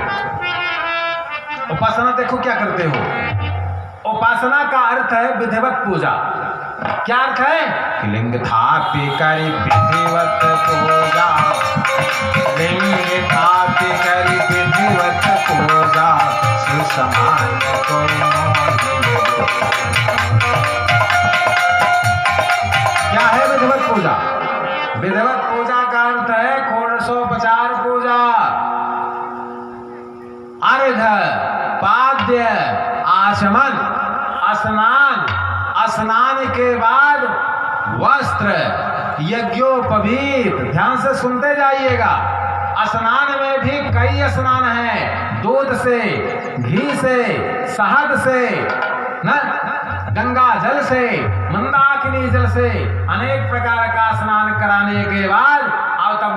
Speaker 4: उपासना देखो क्या करते हो। उपासना का अर्थ है विधिवत पूजा। क्या अर्थ है? कि लिंग थापि करि विधिवत पूजा, लिंग थापि करि विधिवत पूजा, शिव समान करो। क्या है विधिवत पूजा? विधिवत पूजा का अर्थ है षोडशोपचार पूजा। अर्घ्य, पाद्य, आचमन, स्नान, स्नान के बाद वस्त्र, यज्ञोपवीत। ध्यान से सुनते जाइएगा। स्नान में भी कई स्नान हैं। दूध से, घी से, शहद से, न गंगा जल से, मंदाकिनी जल से, अनेक प्रकार का स्नान कराने के बाद और तब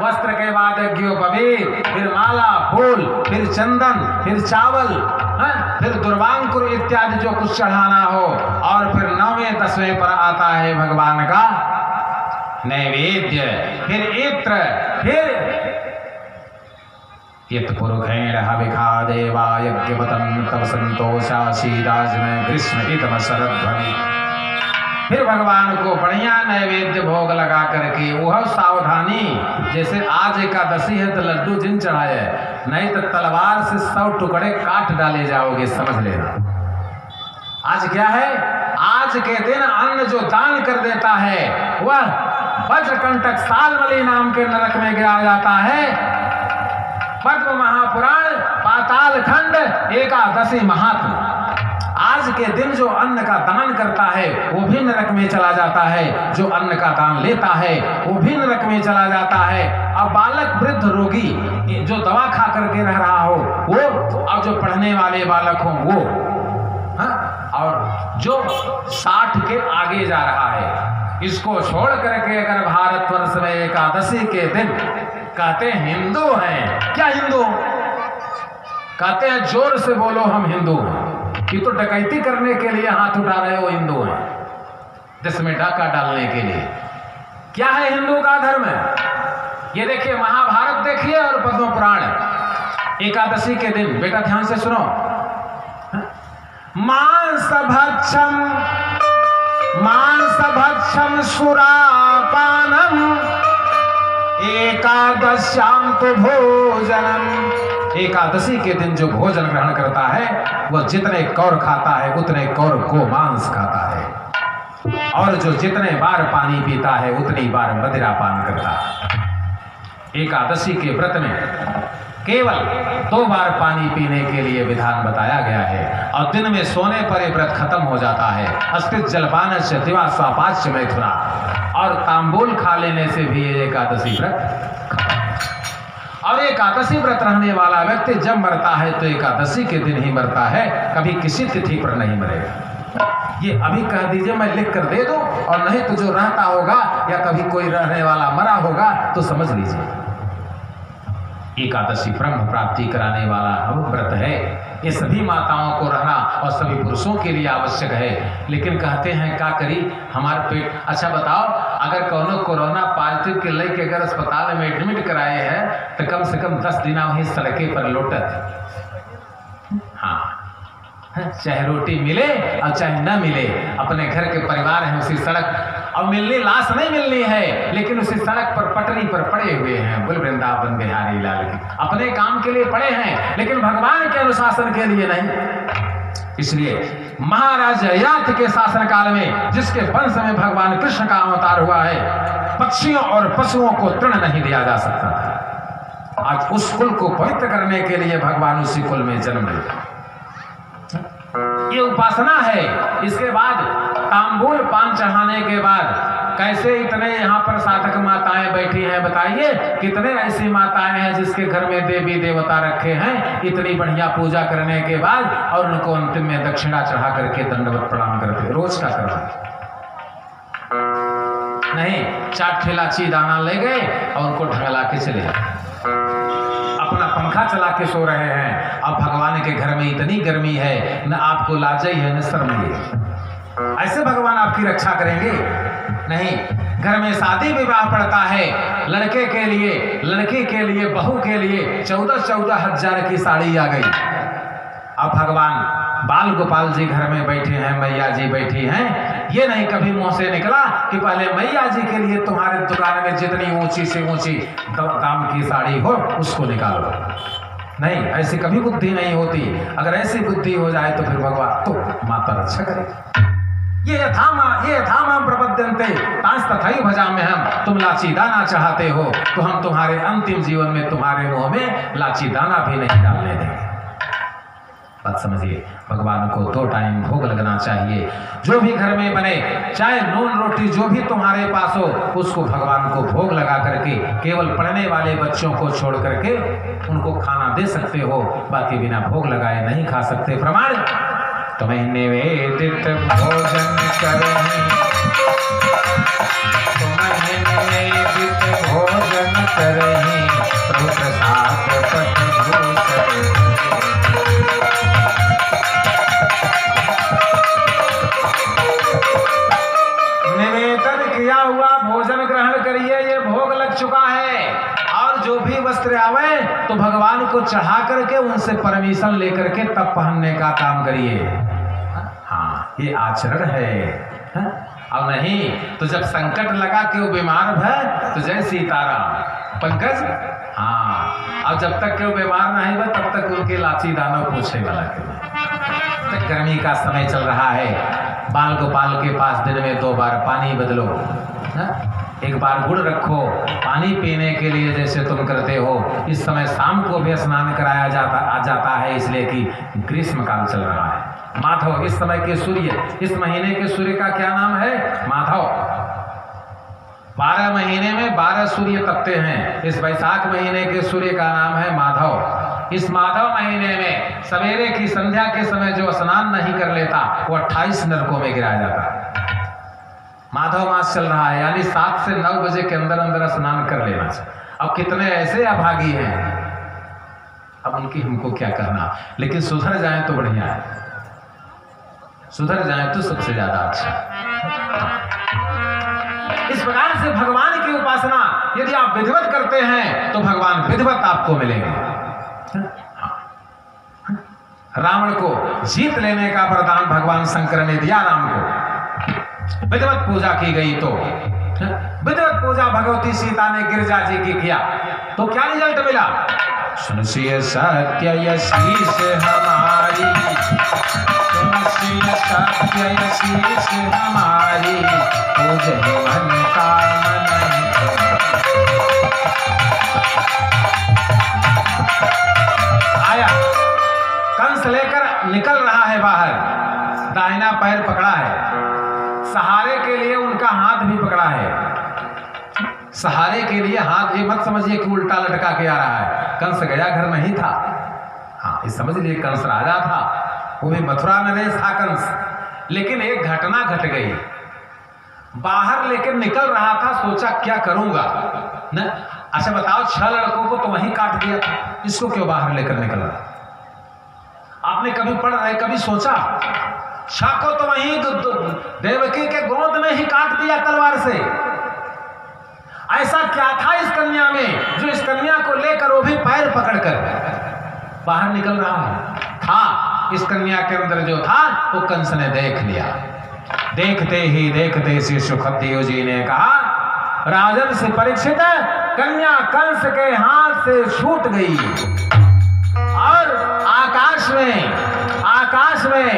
Speaker 4: वस्त्र के बाद यज्ञोपवीत, फिर माला, फूल, फिर चंदन, फिर चावल, फिर दुर्वांकुर इत्यादि जो कुछ चढ़ाना हो, और फिर 9वें 10वें पर आता है भगवान का नैवेद्य, फिर इत्र, फिर यत पुरुषेण हविखा देवा यज्ञपतन तब संतोषाशीराज में ग्रीष्म इतम शरध्वनि। फिर भगवान को बढ़िया नैवेद्य भोग लगा करके वह सावधानी, जैसे आज एकादशी है तो लड्डू जिन चढ़ाए, नहीं तो तलवार से 100 टुकड़े काट डाले जाओगे, समझ लेना। आज क्या है? आज के दिन अन्न जो दान कर देता है वह वज्रकंटक सालमली नाम के नरक में गिरा जाता है। पद्म महापुराण पाताल खंड एकादशी महात्म। आज के दिन जो अन्न का दान करता है वो भी नरक में चला जाता है, जो अन्न का दान लेता है वो भी नरक में चला जाता है। अब बालक, वृद्ध, रोगी जो दवा खा करके रह रहा हो वो, और जो पढ़ने वाले बालक हो वो, और जो 60 के आगे जा रहा है, इसको छोड़ करके अगर भारतवर्ष में एकादशी के दिन कहते हैं हिंदू हैं। क्या हिंदू? कहते हैं जोर से बोलो हम हिंदू हैं। कि तो डकैती करने के लिए हाथ उठा रहे हो हिंदू हैं, जिसमें डाका डालने के लिए। क्या है हिंदू का धर्म? ये देखिए महाभारत देखिए और पद्म पुराण एकादशी के दिन, बेटा ध्यान से सुनो। मांस भक्षम सुरापानम एकादश्याम तो भोजनम। एकादशी के दिन जो भोजन ग्रहण करता है वह जितने कौर खाता है उतने कौर को मांस खाता है, और जो जितने बार पानी पीता है उतनी बार मदिरा पान करता है। एकादशी के व्रत में केवल 2 बार पानी पीने के लिए विधान बताया गया है, और दिन में सोने पर यह व्रत खत्म हो जाता है। अस्तित जलपान से दिवा स्वापाच्य मैथुना, और तांबूल खा लेने से भी ये एकादशी व्रत। और एकादशी व्रत रहने वाला व्यक्ति जब मरता है तो एकादशी के दिन ही मरता है, कभी किसी तिथि पर नहीं मरेगा। ये अभी कह दीजिए, मैं लिख कर दे दूं, और नहीं तो जो रहता होगा या कभी कोई रहने वाला मरा होगा तो समझ लीजिए। एकादशी ब्रह्म प्राप्ति कराने वाला व्रत है। ये सभी माताओं को रहना और सभी पुरुषों के लिए आवश्यक है। लेकिन कहते हैं क्या करी हमारे पेट। अच्छा बताओ, अगर कौनो कोरोना पॉजिटिव के लेके अगर अस्पताल में एडमिट कराए हैं तो कम से कम 10 दिन वहीं सड़के पर लोटत। हाँ, चाहे रोटी मिले और चाहे न मिले, अपने घर के परिवार हैं उसी सड़क, और मिलनी लाश नहीं मिलनी है, लेकिन उसी सड़क पर पटरी पर पड़े हुए हैं। बोल वृंदावन बिहारी लाल की, अपने काम के लिए पड़े हैं लेकिन भगवान के अनुशासन के लिए नहीं। इसलिए महाराज ययाति के शासन काल में जिसके वंश में भगवान कृष्ण का अवतार हुआ है, पक्षियों और पशुओं को तृण नहीं दिया जा सकता था। आज उस कुल को पवित्र करने के लिए भगवान उसी कुल में जन्म लिया। ये उपासना है। इसके बाद तांबूल पान चढ़ाने के बाद कैसे इतने यहाँ पर साधक माताएं बैठी हैं, बताइए कितने ऐसी माताएं हैं जिसके घर में देवी देवता रखे हैं, इतनी बढ़िया पूजा करने के बाद, और उनको अंतिम में दक्षिणा चढ़ा करके दंडवत प्रणाम करते। रोज का करना नहीं, 4 ठेला ची दाना ले गए और उनको ढंगला के चले, अपना पंखा पंखा चला के सो रहे हैं। अब भगवान के घर में इतनी गर्मी है, न आपको लाजई है न शर्मई है। ऐसे भगवान आपकी रक्षा करेंगे? नहीं। घर में शादी विवाह पड़ता है, लड़के के लिए, लड़की के लिए, बहू के लिए 14-14 हजार की साड़ी आ गई। अब भगवान बाल गोपाल जी घर में बैठे हैं, मैया जी बैठी हैं। ये नहीं कभी मुंह से निकला कि पहले मैया जी के लिए तुम्हारे दुकान में जितनी ऊंची से ऊंची दाम की साड़ी हो उसको निकालो। नहीं, ऐसी कभी बुद्धि नहीं होती। अगर ऐसी बुद्धि हो जाए तो फिर भगवान तो माता रक्षा करे। ये यथामा प्रपद्यन्ते तांस तथैव भजाम्यहम्। तुम लाची दाना चाहते हो तो हम तुम्हारे अंतिम जीवन में तुम्हारे मुंह में लाची दाना भी नहीं डालने देंगे। बात समझिए, भगवान को 2 टाइम भोग लगना चाहिए। जो भी घर में बने, चाहे नून रोटी जो भी तुम्हारे पास हो, उसको भगवान को भोग लगा करके केवल पढ़ने वाले बच्चों को छोड़ करके उनको खाना दे सकते हो, बाकी बिना भोग लगाए नहीं खा सकते। प्रमाण, तुम्हें निवेदित भोजन करही, तुम्हें निवेदित भोजन करही, प्रभु प्रसाद पट भूषण। निवेदन किया हुआ भोजन ग्रहण करिए, ये भोग लग चुका है। और जो भी वस्त्र आवे तो भगवान को चढ़ा करके उनसे परमिशन लेकर के तब पहनने का काम करिए। हाँ, ये आचरण है। और नहीं तो जब संकट लगा कि वो बीमार है तो जय सीताराम पंकज। हाँ, और जब तक के वो बीमार नहीं हुआ तब तक उनके लाची दाना पूछे वाला के। गर्मी का समय चल रहा है, बाल गोपाल के पास दिन में 2 बार पानी बदलो। एक बार गुड़ रखो पानी पीने के लिए जैसे तुम करते हो। इस समय शाम को भी स्नान कराया जाता है, इसलिए कि ग्रीष्म काल चल रहा है। माधव, इस समय के सूर्य, इस महीने के सूर्य का क्या नाम है? माधव। 12 महीने में 12 सूर्य तपते हैं। इस वैशाख महीने के सूर्य का नाम है माधव। इस माधव महीने में सवेरे की संध्या के समय जो स्नान नहीं कर लेता वो 28 नरकों में गिराया जाता है। माधव मास चल रहा है, यानी 7 से 9 बजे के अंदर अंदर स्नान कर लेना चाहिए। अब कितने ऐसे अभागी हैं, अब उनकी हमको क्या करना। लेकिन सुधर जाए तो बढ़िया है, सुधर जाए तो सबसे ज्यादा अच्छा। इस प्रकार से भगवान की उपासना यदि आप विधिवत करते हैं तो भगवान विधिवत आपको मिलेंगे। रावण को जीत लेने का वरदान भगवान शंकर ने दिया राम को। विधिवत पूजा की गई तो विधिवत पूजा भगवती सीता ने गिरिजा जी की किया तो क्या रिजल्ट मिला? सुनसिए सत्य यशीष हमारी, सुनसिए सत्य यशीष हमारी, पूजे मन का मन। आया कंस लेकर निकल रहा है बाहर, दाहिना पैर पकड़ा है, सहारे के लिए उनका हाथ भी पकड़ा है। सहारे के लिए हाथ भी मत समझिए कि उल्टा लटका के आ रहा है। कंस गया घर नहीं था। हाँ, इस समझ लिए कंस राजा था, वो भी मथुरा नरेश था कंस। लेकिन एक घटना घट गई, बाहर लेकर निकल रहा था, सोचा क्या करूंगा न। अच्छा बताओ, 6 लड़कों को तो वहीं काट दिया था, इसको क्यों बाहर लेकर निकल रहा? आपने कभी पढ़ रहे, कभी सोचा? शाह को तो वहीं देवकी के गोद में ही काट दिया तलवार से। ऐसा क्या था इस कन्या में जो इस कन्या को लेकर वो भी पैर पकड़कर बाहर निकल रहा है? था इस कन्या के अंदर जो था वो कंस ने देख लिया। देखते ही देखते श्री सुखदेव जी ने कहा, राजन से परीक्षित कन्या कंस के हाथ से छूट गई और आकाश में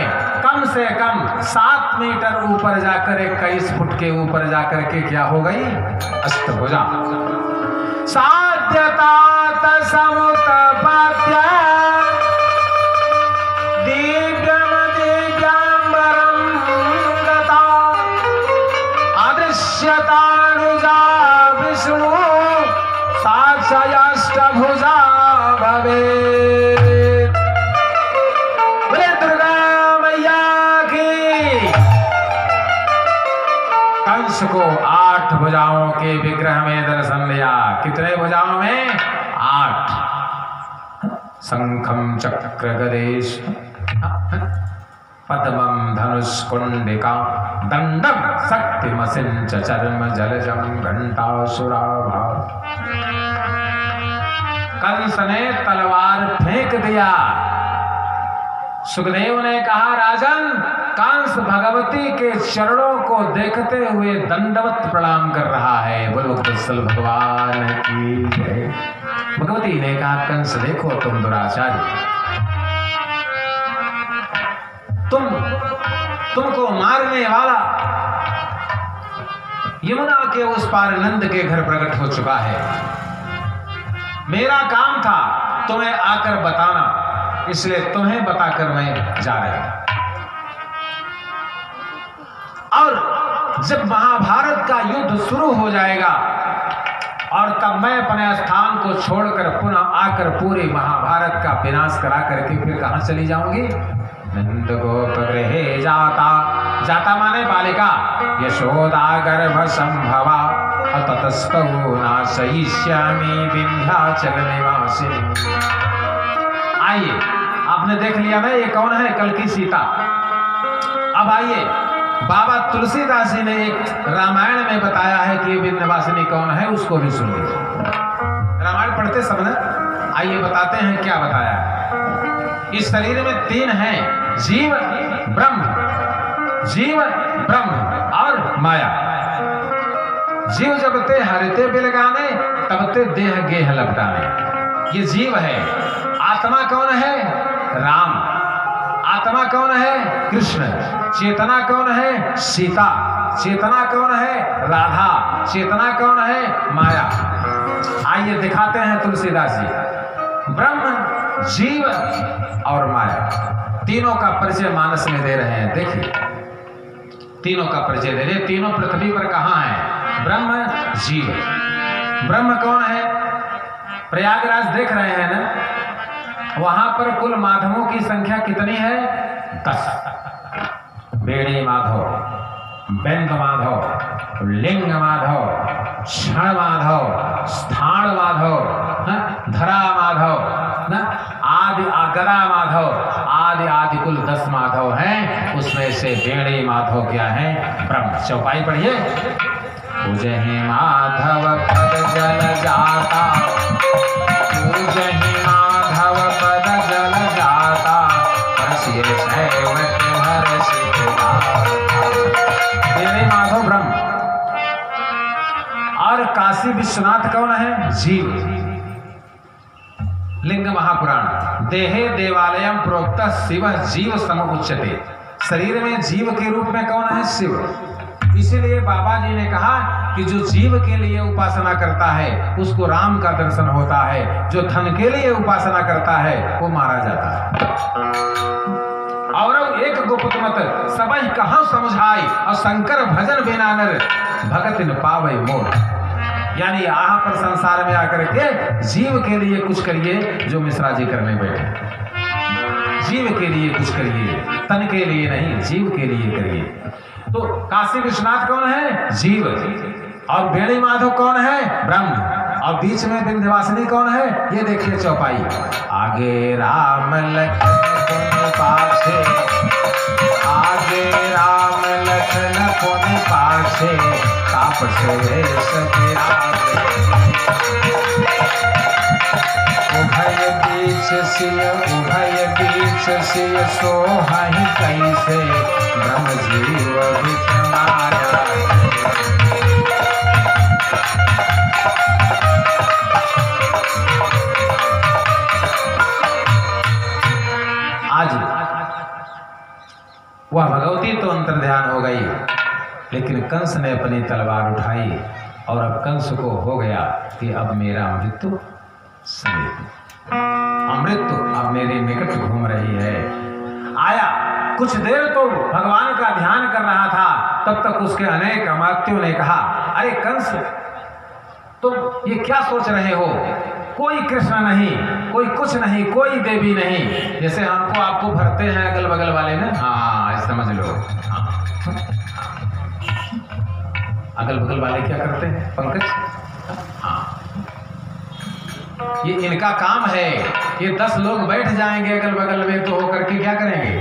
Speaker 4: कम से कम 7 मीटर ऊपर जाकर 21 फुट के ऊपर जाकर के क्या हो गई? अष्टभुजा। साध्यतात समुत्पत्य दिव्यम दिव्यांबरम गता अदृश्यतानुजा विष्णु साक्षाष्टभुजा भवेत्। कंस को 8 भुजाओं के विग्रह में दर्शन दिया। कितने भुजाओं में? 8। शंखम चक्र गदेश पद्मं धनुष्कुंडिका दंडम शक्तिमसिंच चर्म जलजम घंटासुराभा। कंस ने तलवार फेंक दिया। सुखदेव ने कहा, राजन, कंस भगवती के चरणों को देखते हुए दंडवत प्रणाम कर रहा है। बोलो कुशल भगवान की जय। भगवती ने कहा, कंस देखो, तुम दुराचारी, तुमको मारने वाला यमुना के उस पार नंद के घर प्रकट हो चुका है। मेरा काम था तुम्हें आकर बताना, इसलिए तुम्हें बताकर मैं जा रहा हूं। और जब महाभारत का युद्ध शुरू हो जाएगा और तब मैं अपने स्थान को छोड़कर पुनः आकर पूरे महाभारत का विनाश करा करके फिर कहां चली जाऊंगी? नंद गोप गृहे जाता, जाता माने बालिका, यशोदा गर्भ संभवा, ततस्तौ नाशयिष्यामि विंध्याचल निवासिनी। आइए, आपने देख लिया ना ये कौन है? कल की सीता। अब आइए, बाबा तुलसीदास जी ने एक रामायण में बताया है कि विंध्यवासिनी कौन है, उसको भी सुन लीजिए। रामायण पढ़ते सब ना? आइए बताते हैं क्या बताया है। इस शरीर में तीन हैं, जीव ब्रह्म और माया। जीव जब ते हरिते बिलगाने, तब ते देह गेह लपटाने। ये जीव है। आत्मा कौन है? राम। आत्मा कौन है? कृष्ण। चेतना कौन है? सीता। चेतना कौन है? राधा। चेतना कौन है? माया। आइए दिखाते हैं तुलसीदास जी। ब्रह्म, जीव और माया, तीनों का परिचय मानस में दे रहे हैं। देखिए, तीनों का परिचय दे रहे। तीनों पृथ्वी पर कहां है? ब्रह्म, जीव। ब्रह्म कौन है? प्रयागराज देख रहे हैं ना, वहां पर कुल माधवों की संख्या कितनी है? 10। बेणी माधव, बेंद माधव, लिंग माधव, क्षण माधव, स्थान माधव, धरा माधव, आदि गदा माधव, आदि कुल 10 माधव हैं। उसमें से बेणी माधव क्या है? ब्रह्म। चौपाई पढ़िए। पूजहि माधव पद जल जाता, पूजहि माधव पद जल जाता, परसिए शैवट हर्षित गाता। बेणी माधव ब्रह्म। और काशी विश्वनाथ कौन है? जीव। लिंग महापुराण, देहे देवालयम प्रोक्त शिव जीव समुच्यते। शरीर में जीव के रूप में कौन है? शिव। इसीलिए बाबा जी ने कहा कि जो जीव के लिए उपासना करता है उसको राम का दर्शन होता है, जो धन के लिए उपासना करता है वो मारा जाता है। और एक गुप्त मत सबहि कहां समझाई, और शंकर भजन बिना नर भगत न पावे मोर। यानी यहाँ पर संसार में आकर के जीव के लिए कुछ करिए जो मिश्रा जी करने बैठे। जीव के लिए कुछ करिए, तन के लिए नहीं, जीव के लिए करिए। तो काशी विश्वनाथ कौन है? जीव। और बेणी माधव कौन है? ब्रह्म। और बीच में विंध्यवासिनी कौन है? ये देखिए चौपाई। आगे राम लखन पाछे, आगे राम लखन पुन पाछे, तापस उभय बीच सिय, उभय बीच सिय, सोहहि कैसे ब्रह्म जीव विच माया। आज वह भगवती तो अंतर ध्यान हो गई, लेकिन कंस ने अपनी तलवार उठाई और अब कंस को हो गया कि अब मेरा मृत्यु समीप, अमृत्यु अब मेरे निकट घूम रही है। आया, कुछ देर तो भगवान का ध्यान कर रहा था, तब तक उसके अनेक अमात्यों ने कहा, अरे कंस, तुम ये क्या सोच रहे हो? कोई कृष्ण नहीं, कोई कुछ नहीं, कोई देवी नहीं। जैसे हमको आपको भरते हैं अगल बगल वाले ने, हाँ समझ लो। हाँ। अगल बगल वाले क्या करते हैं पंकज? हाँ, ये इनका काम है। ये 10 लोग बैठ जाएंगे अगल बगल में तो होकर के क्या करेंगे?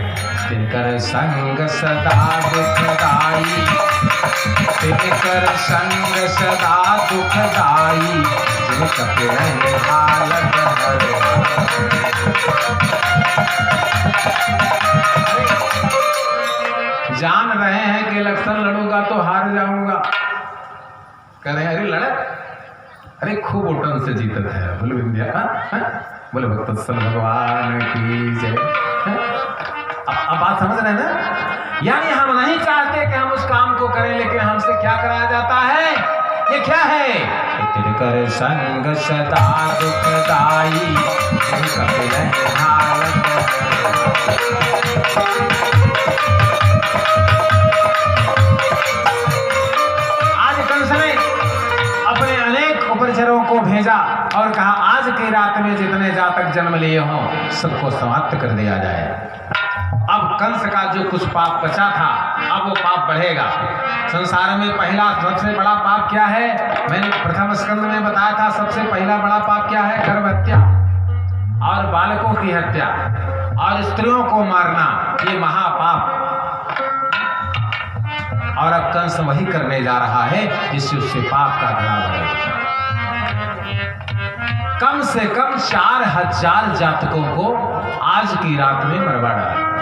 Speaker 4: तिनकर संग सदा दुखदाई, तिनकर संग सदा दुखदाई, जिन कपिल हालत जान रहे हैं कि इलेक्शन लड़ूंगा तो हार जाऊंगा। कह रहे हैं अरे लड़, अरे खूब वोटन से जीतत है। बोले विंध्या, बोले भक्तवत्सल भगवान की जय। अब बात समझ रहे हैं ना? यानी हम नहीं चाहते कि हम उस काम को करें, लेकिन हमसे क्या कराया जाता है? ये क्या है? तिनकर संग सदा दुखदाई, कपिल हालत। आज कंस ने अपने अनेक उपरिचरों को भेजा और कहा आज की रात में जितने जातक जन्म लिए हों सबको समाप्त कर दिया जाए। अब कंस का जो कुछ पाप बचा था अब वो पाप बढ़ेगा। संसार में पहला सबसे बड़ा पाप क्या है? मैंने प्रथम स्कंद में बताया था। सबसे पहला बड़ा पाप क्या है? गर्भ हत्या और बालकों की हत्या और स्त्रियों को मारना, ये महापाप। और अब कंस वही करने जा रहा है जिससे उससे पाप का घड़ा बढ़ेगा। कम से कम 4000 जातकों को आज की रात में मरवा डाला।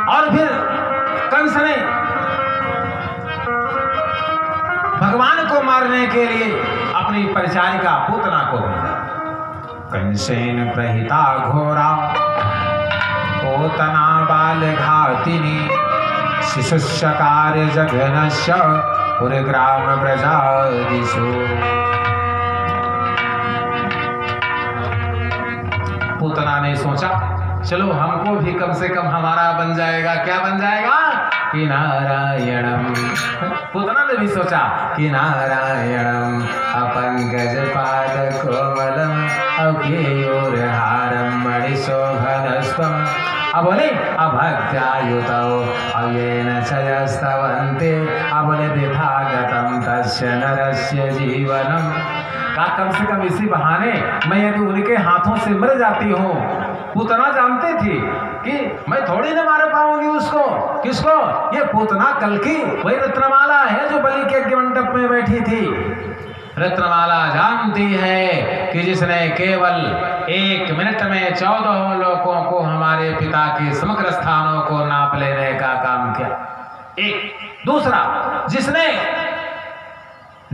Speaker 4: और फिर कंस ने भगवान को मारने के लिए अपनी परिचारिका पूतना को भेजा। कंसेन प्रहिता घोरा पूतना बाल घातिनी, शिशुष्कार जघनस्य पुरग्राम प्रजादिषु। पूतना ने सोचा चलो हमको भी कम से कम हमारा बन जाएगा। क्या बन जाएगा? कि नारायणम। पूतना ने भी सोचा कि नारायणम अपंकज पाद कोमलम अज्ञेयोरहारम मणिशोभनस्तम। अब बोले अभक्त्यायुतौ अव्येन चयस्तवन्ते, अब बोले विभागतम तस्य नरस्य जीवनम। का कम से कम इसी बहाने मैं यदि उनके हाथों से मर जाती हूँ। पूतना जानते थी कि मैं थोड़ी ना मार पाऊंगी उसको। किसको? ये पूतना कल्कि, वही रत्नमाला है जो बलि के यज्ञ मंडप में बैठी थी। रत्नमाला जानती है कि जिसने केवल 1 मिनट में 14 लोगों को हमारे पिता के समग्र स्थानों को नाप लेने का काम किया। एक दूसरा, जिसने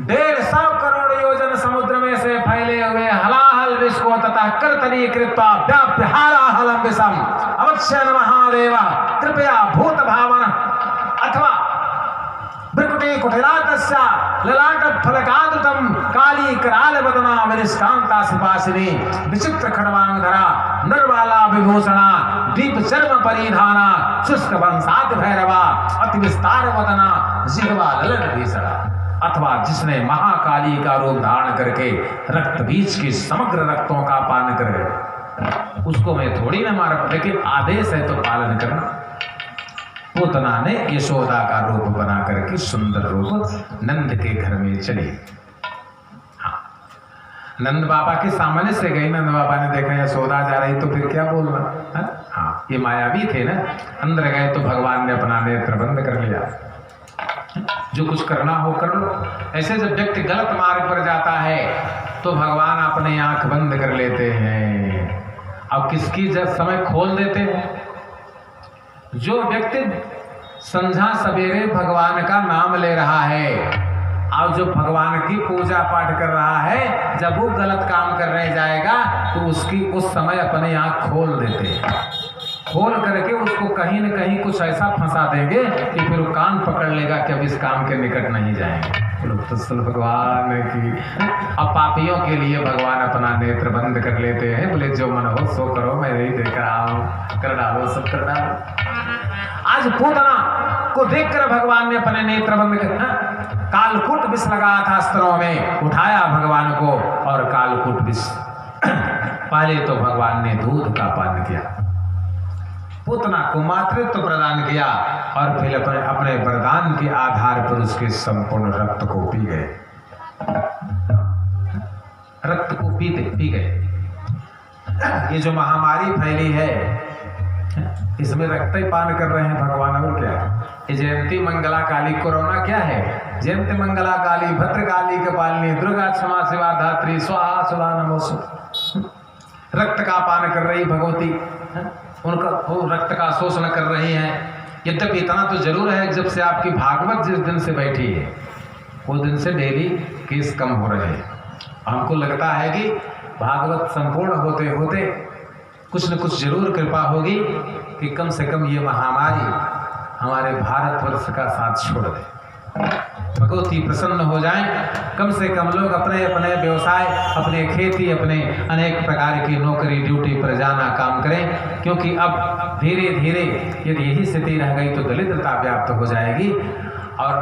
Speaker 4: 150 करोड़ योजन समुद्र में से फैले हुए हलाहल विष को तथा कर्तनी कृत्वा व्याप्य हालाहलम विषम अवश्य महादेव कृपया भूत भावन अथवा ब्रकुटे कुटिलातस्य ललाट फलकादुतम काली कराल वदना विनिष्कांता सुपासिनी विचित्र खड़वांगधरा नरवाला विभूषणा दीप चर्म परिधाना शुष्क वंशात भैरवा अति विस्तार वदना जिह्वा ललन भीषणा। अथवा जिसने महाकाली का रूप धारण करके रक्त बीज के समग्र रक्तों का पान करे, उसको मैं थोड़ी ना मार, लेकिन आदेश है तो पालन करना। पूतना ने यशोदा का रूप बना करके सुंदर रूप नंद के घर में चली। हाँ, नंद बाबा के सामने से गई। नंद बाबा ने देखा यशोदा जा रही तो फिर क्या बोलना। हाँ, ये मायावी थे ना। अंदर गए तो भगवान ने अपना नेत्र बंद कर लिया। जो कुछ करना हो कर लो। ऐसे जब व्यक्ति गलत मार्ग पर जाता है तो भगवान अपने आंख बंद कर लेते हैं और किसकी जब समय खोल देते हैं। जो व्यक्ति संध्या सवेरे भगवान का नाम ले रहा है और जो भगवान की पूजा पाठ कर रहा है, जब वो गलत काम करने जाएगा तो उसकी उस समय अपने आंख खोल देते हैं। खोल करके उसको कहीं न कहीं कुछ ऐसा फंसा देंगे कि फिर वो कान पकड़ लेगा कि अब इस काम के निकट नहीं जाएंगे। तो भगवान की अब पापियों के लिए भगवान अपना नेत्र बंद कर लेते हैं। बोले जो मन हो सो करो, मैं नहीं देख रहा हूँ, कर डालो, सब कर डालो। आज पूतना को देखकर भगवान ने अपने नेत्र बंद कर, कालकूट विष लगाया था अस्त्रों में, उठाया भगवान को और कालकूट विष पहले तो भगवान ने दूध का पान किया, पूतना को मातृत्व प्रदान किया और फिर अपने वरदान के आधार पर उसके संपूर्ण रक्त को पी गए। रक्त को पी गए। ये जो महामारी फैली है इसमें रक्त ही पान कर रहे हैं भगवान, और क्या। ये जयंती मंगला काली, कोरोना क्या है? जयंती मंगला काली भद्रकाली कपालिनी दुर्गा क्षमा शिवा धात्री स्वाहा सुधा नमोस्तुते। रक्त का पान कर रही भगवती, उनका वो रक्त का शोषण कर रही हैं। यद्यपि इतना तो जरूर है, जब से आपकी भागवत जिस दिन से बैठी है वो दिन से डेली केस कम हो रहे हैं। हमको लगता है कि भागवत संपूर्ण होते होते कुछ न कुछ जरूर कृपा होगी कि कम से कम ये महामारी हमारे भारतवर्ष का साथ छोड़ दे, भगवती प्रसन्न हो जाएं। कम से कम लोग अपने अपने व्यवसाय, अपने खेती, अपने अनेक प्रकार की नौकरी ड्यूटी पर जाना काम करें, क्योंकि अब धीरे धीरे यदि यही स्थिति रह गई तो दरिद्रता व्याप्त हो जाएगी। और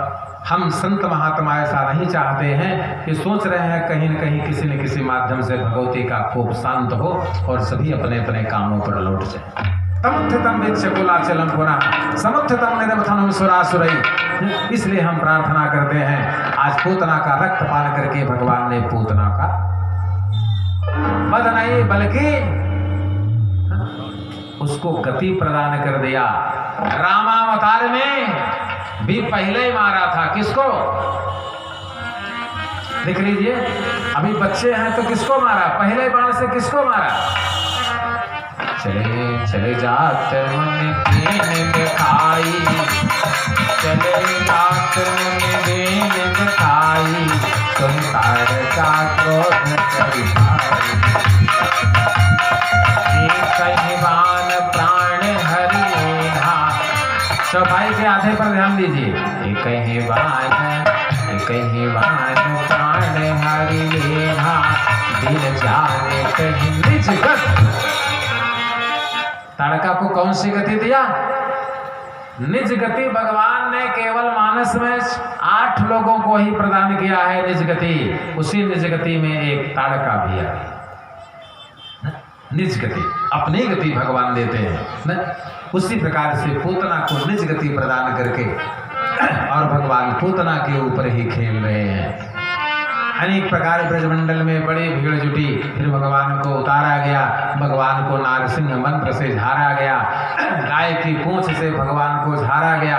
Speaker 4: हम संत महात्मा ऐसा नहीं चाहते हैं कि सोच रहे हैं कहीं न कहीं किसी न किसी माध्यम से भगवती का कोप शांत हो और सभी अपने अपने कामों पर लौट जाए। तमुत्थितम वीक्षकुलाचलम पुनः समुत्थितम निरवथनम सुरासुरई। इसलिए हम प्रार्थना करते हैं, आज पूतना का रक्त पान करके भगवान ने पूतना का वध नहीं बल्कि उसको गति प्रदान कर दिया। रामावतार में भी पहले ही मारा था, किसको? देख लीजिए, अभी बच्चे हैं तो किसको मारा? पहले बाण से किसको मारा? चले चले जात मुनि दीन दिखाई, चले जात मुनि दीन दिखाई, तुम तारका क्रोध करिहाई। कहीं बाण प्राण हरि लेना। चौपाई के आधे पर ध्यान दीजिए। कहीं बाण प्राण हरि लेना, दिल जाने कहीं निज गत। ताड़का को कौन सी गति दिया? निज गति भगवान ने केवल मानस में 8 लोगों को ही प्रदान किया है निज गति। उसी निज गति में एक ताड़का भी है। निज गति, अपनी गति भगवान देते हैं न? उसी प्रकार से पूतना को निज गति प्रदान करके और भगवान पूतना के ऊपर ही खेल रहे हैं। अनेक प्रकार ब्रजमंडल में बड़ी भीड़ जुटी, फिर भगवान को उतारा गया, भगवान को नारसिंह मंत्र से झाड़ा गया, गाय की पूंछ से भगवान को झाड़ा गया,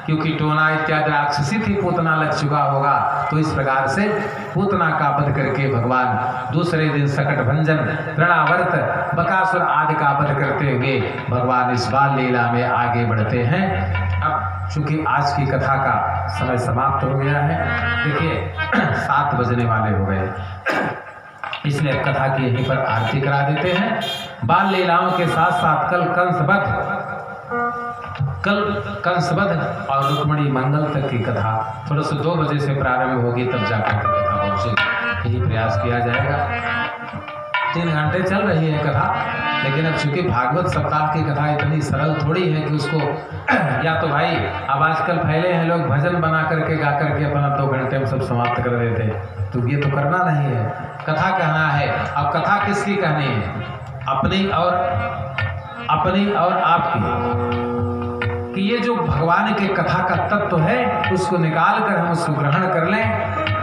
Speaker 4: क्योंकि टोना इत्यादि राक्षसी थी, पूतना लग चुका होगा। तो इस प्रकार से पूतना का वध करके भगवान दूसरे दिन सकट भंजन, तृणावर्त, बकासुर आदि का वध करते हुए भगवान इस बाल लीला में आगे बढ़ते हैं। अब चूंकि आज की कथा का समय समाप्त हो गया है, देखिए 7 बजने वाले हो गए, इसलिए कथा की यहीं पर आरती करा देते हैं। बाल लीलाओं के साथ साथ कल कंसवध और रुक्मिणी मंगल तक की कथा थोड़ा सा 2 बजे से प्रारंभ होगी, तब जाकर के कथा पहुंचेगी। यही प्रयास किया जाएगा। 3 घंटे चल रही है कथा, लेकिन अब चूंकि भागवत सप्ताह की कथा इतनी सरल थोड़ी है कि उसको या तो भाई अब आजकल फैले हैं लोग भजन बना करके गा करके अपना 2 घंटे में सब समाप्त कर देते हैं, तो ये तो करना नहीं है। कथा कहना है। अब कथा किसकी कहनी है? अपनी और आपकी, कि ये जो भगवान के कथा का तत्व है उसको निकाल कर हम उसको ग्रहण कर लें।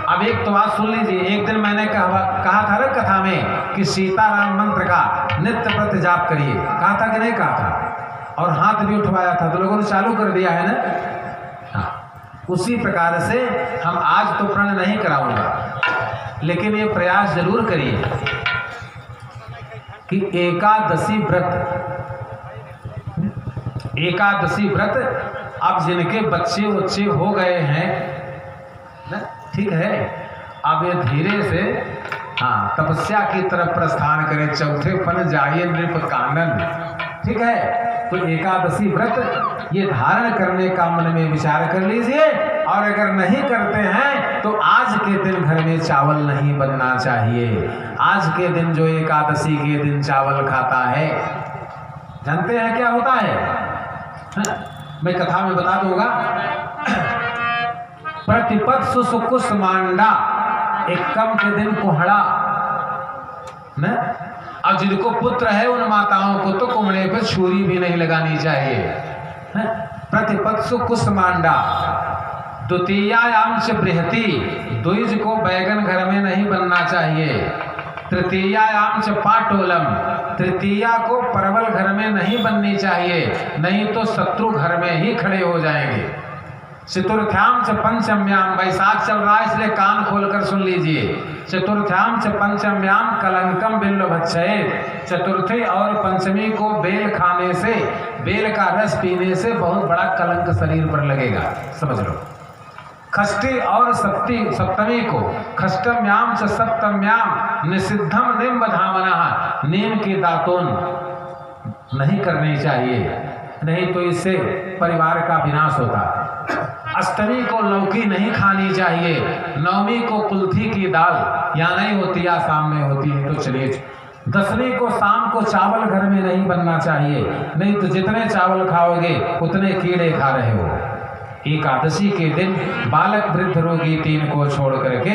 Speaker 4: अब एक तो बात सुन लीजिए, एक दिन मैंने कहा था ना कथा में कि सीताराम मंत्र का नित्य प्रति जाप करिए, कहा था कि नहीं कहा था? और हाथ भी उठवाया था, तो लोगों ने चालू कर दिया है ना। हाँ, उसी प्रकार से हम आज तो प्रण नहीं कराऊंगा, लेकिन ये प्रयास जरूर करिए कि एकादशी व्रत अब जिनके बच्चे हो गए हैं ना, ठीक है, अब ये धीरे से तपस्या की तरफ प्रस्थान करें। चौथे फल जाइए नृप कानन, ठीक है। तो एकादशी व्रत ये धारण करने का मन में विचार कर लीजिए, और अगर नहीं करते हैं तो आज के दिन घर में चावल नहीं बनना चाहिए। आज के दिन जो एकादशी के दिन चावल खाता है, जानते हैं क्या होता है? मैं कथा में बता दूंगा। प्रतिपद सुसुकुस मांडा, एकम के दिन कोहड़ा न। अब जिनको पुत्र है उन माताओं को तो कुमड़े पे छुरी भी नहीं लगानी चाहिए। प्रतिपद सुकुस मांडा, द्वितीयायाम च बृहति, द्विज को बैगन घर में नहीं बनना चाहिए। तृतीयायाम च पाटोलम, तृतीया को परवल घर में नहीं बननी चाहिए, नहीं तो शत्रु घर में ही खड़े हो जाएंगे। चतुर्थ्याम च पंचम्याम, बैसाख चल रहा है इसलिए कान खोलकर सुन लीजिए। चतुर्थ्याम च पंचम्याम कलंकम बिल्व भक्षयेत, चतुर्थी और पंचमी को बेल खाने से, बेल का रस पीने से बहुत बड़ा कलंक शरीर पर लगेगा, समझ लो। खष्टी और सप्तमी को, खष्टम्याम च सप्तम्याम निषिद्धम निम्ब धामना, नीम की दातून नहीं करनी चाहिए, नहीं तो इससे परिवार का विनाश होता। अष्टमी को लौकी नहीं खानी चाहिए। नवमी को कुल्थी की दाल, यहाँ नहीं होती या शाम में होती है तो चलिए। दसवीं को शाम को चावल घर में नहीं बनना चाहिए, नहीं तो जितने चावल खाओगे उतने कीड़े खा रहे हो। एकादशी के दिन बालक वृद्ध रोगी तीन को छोड़ करके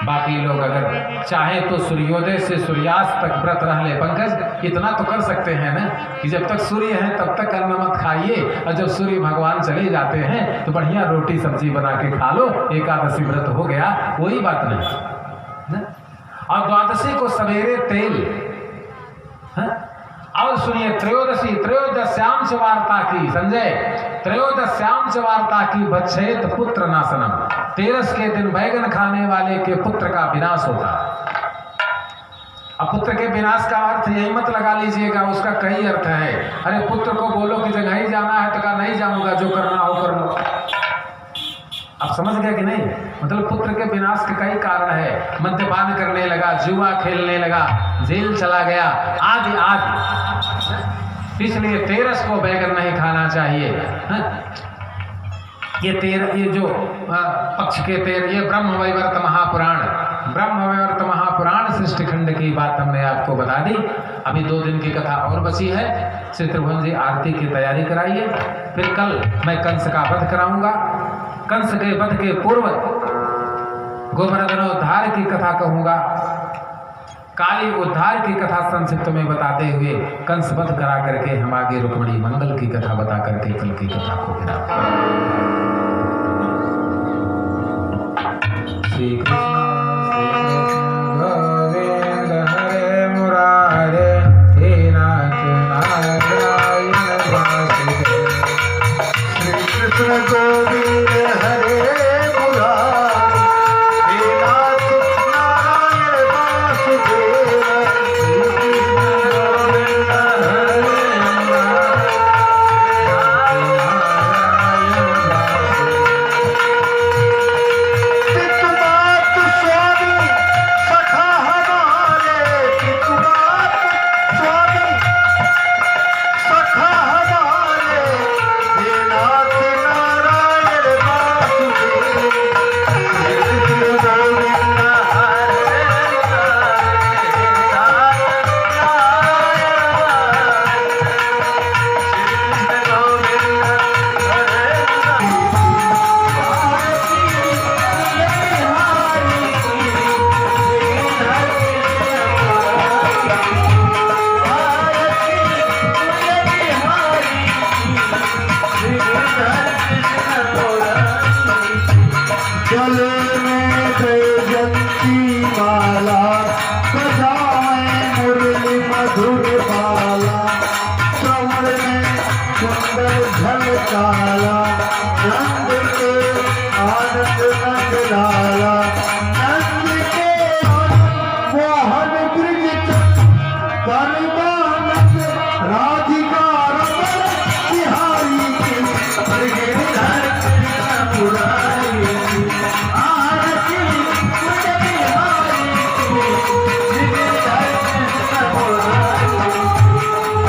Speaker 4: बाकी लोग अगर चाहे तो सूर्योदय से सूर्यास्त तक व्रत रह ले। पंकज इतना तो कर सकते हैं ना कि जब तक सूर्य है तब तक अन्न मत खाइए, और जब सूर्य भगवान चले जाते हैं तो बढ़िया रोटी सब्जी बना के खा लो, एकादशी व्रत हो गया, कोई बात नहीं। और द्वादशी को सवेरे तेल, और सुनिए त्रयोदशी, त्रयोदश्याम च वार्ता की, संजय, त्रयोदश्याम च वार्ता की भक्षेत पुत्र नाशनम, 13 के दिन बैगन खाने वाले के पुत्र का विनाश होता। अब पुत्र के विनाश का अर्थ यही मत लगा लीजिएगा, उसका कई अर्थ है। अरे पुत्र को बोलो कि जगह ही जाना है तो कहा नहीं जाऊंगा, जो करना हो कर लो। आप समझ गए कि नहीं? मतलब पुत्र के विनाश के कई कारण है। मद्यपान करने लगा, जुआ खेलने लगा, जेल चला गया, आदि आदि। इसलिए 13 को बैगन नहीं खाना चाहिए। ये जो पक्ष के 13, ये ब्रह्मवैवर्त महापुराण, ब्रह्मवैवर्त महापुराण सृष्टि खंड की बात हमने आपको बता दी। अभी 2 दिन की कथा और बची है। श्री त्रिभुवन जी आरती की तैयारी कराइए, फिर कल मैं कंस का वध कराऊंगा। कंस के वध के पूर्व गोवर्धनोद्धार की कथा कहूंगा, काली उद्धार की कथा संक्षिप्त में बताते हुए कंस वध करा करके हम आगे रुक्मिणी मंगल की कथा बता करके कल की कथा को विराम। श्री कृष्ण गोविंद हरे मुरारे, हे नाथ नारायण वासुदेव।
Speaker 3: श्री कृष्ण गोविंद हरे मुरारे, हे नाथ नारायण वासुदेव। श्री कृष्ण गोविंद हरे मुरारे, पितुमात स्वामी सखा हमारे, पितुमात स्वामी सखा हमारे, हे नाथ नारायण वासुदेव। श्री कृष्ण गोविंद हरे मुरारे, नाथ नारायण चले में जयंती माला, बजाए मुरली मधुर बाला, श्रवण में सुंदर झलकाला, नंद के आनंद नंद लाला, नंद के आनंद मोहन ब्रिज परमानंद, राधिका रमण बिहारी की गिरधर कृष्ण मुरारी की आरती तुझ बिहारी की, गिरधर कृष्ण मुरारी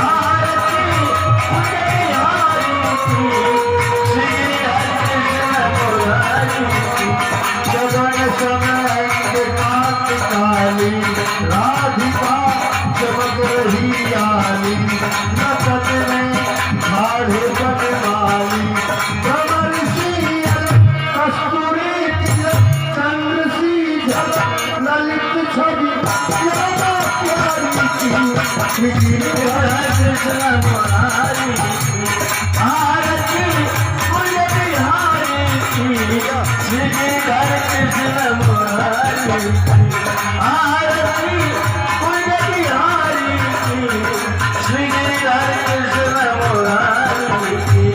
Speaker 3: आरती तुझ बिहारी की, गिरधर कृष्ण मुरारी की। जगन समय कांत काली, राधिका चमक रही आली, नकद में भाड़े बनवाली, भ्रमर शील कस्तूरी तिलक, चंद्र सी झलक ललित छवि श्यामा प्यारी की, गिरिधर कृष्ण मुरारी की आरती तुझ बिहारी की श्रीधर कृष्ण मुरारी आरती कुंज बिहारी की श्रीधर कृष्ण मुरारी की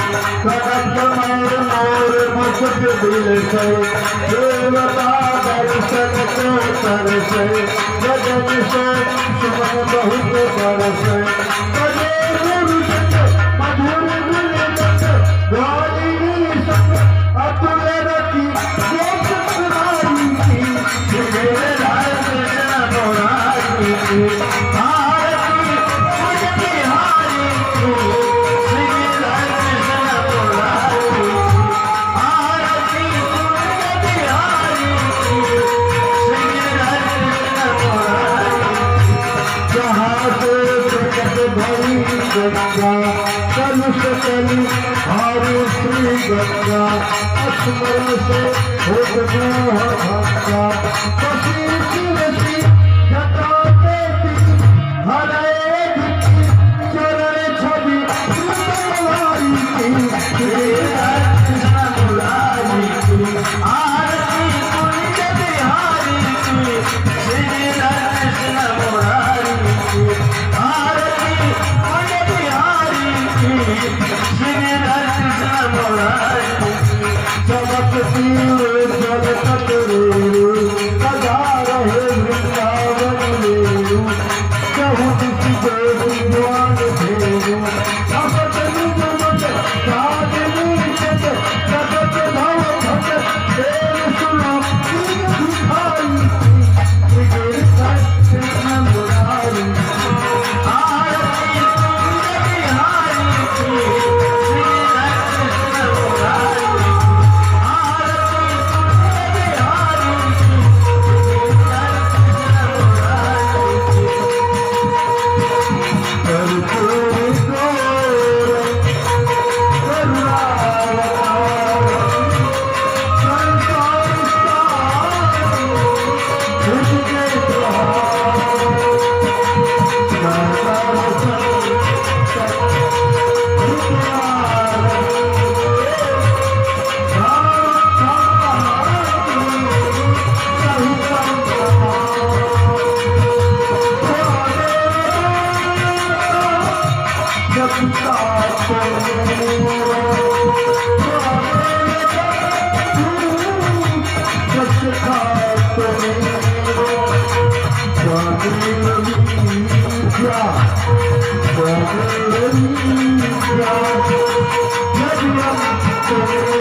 Speaker 3: कनक मोर मुकुट बिलसे देवता दर्शन को तरसे गगन से सुमन बहुत बरसे बजे गुरुजन मधुर गुणगत गालिनी संग अतुल रति एक सुनारी की श्रीधर कृष्ण मुरारी की आरती कुंज बिहारी की श्रीधर कृष्ण मुरारी आरती कुंज बिहारी की श्रीधर कृष्ण मुरारी जहाँ से प्रकट भई गंगा कलुष कली हारी श्री गंगा स्मरण से हो मोह भंगा कसी शिवसी जटा देती हरे दिखी चरण छवि मुरारी की श्रीधर कृष्ण मुरारी की आरती कुंज बिहारी की श्रीधर कृष्ण मुरारी की आरती कुंज बिहारी की श्रीधर कृष्ण मुरारी की चमकती जगत रेणु सदा रहे वृंदावन मेरु कहूँ दिशि देवी ज्ञान धेनु अपत निज मत साधनी जत जगत भव भट देव सुनो दीन दुखाई श्रीधर कृष्ण मुरारी आरती कुंज बिहारी की श्रीधर कृष्ण मुरारी आरती कुंज बिहारी की श्रीधर कृष्ण मुरारी कर्पूरी गौर करुणावतार संसार सार तुझे Yeah.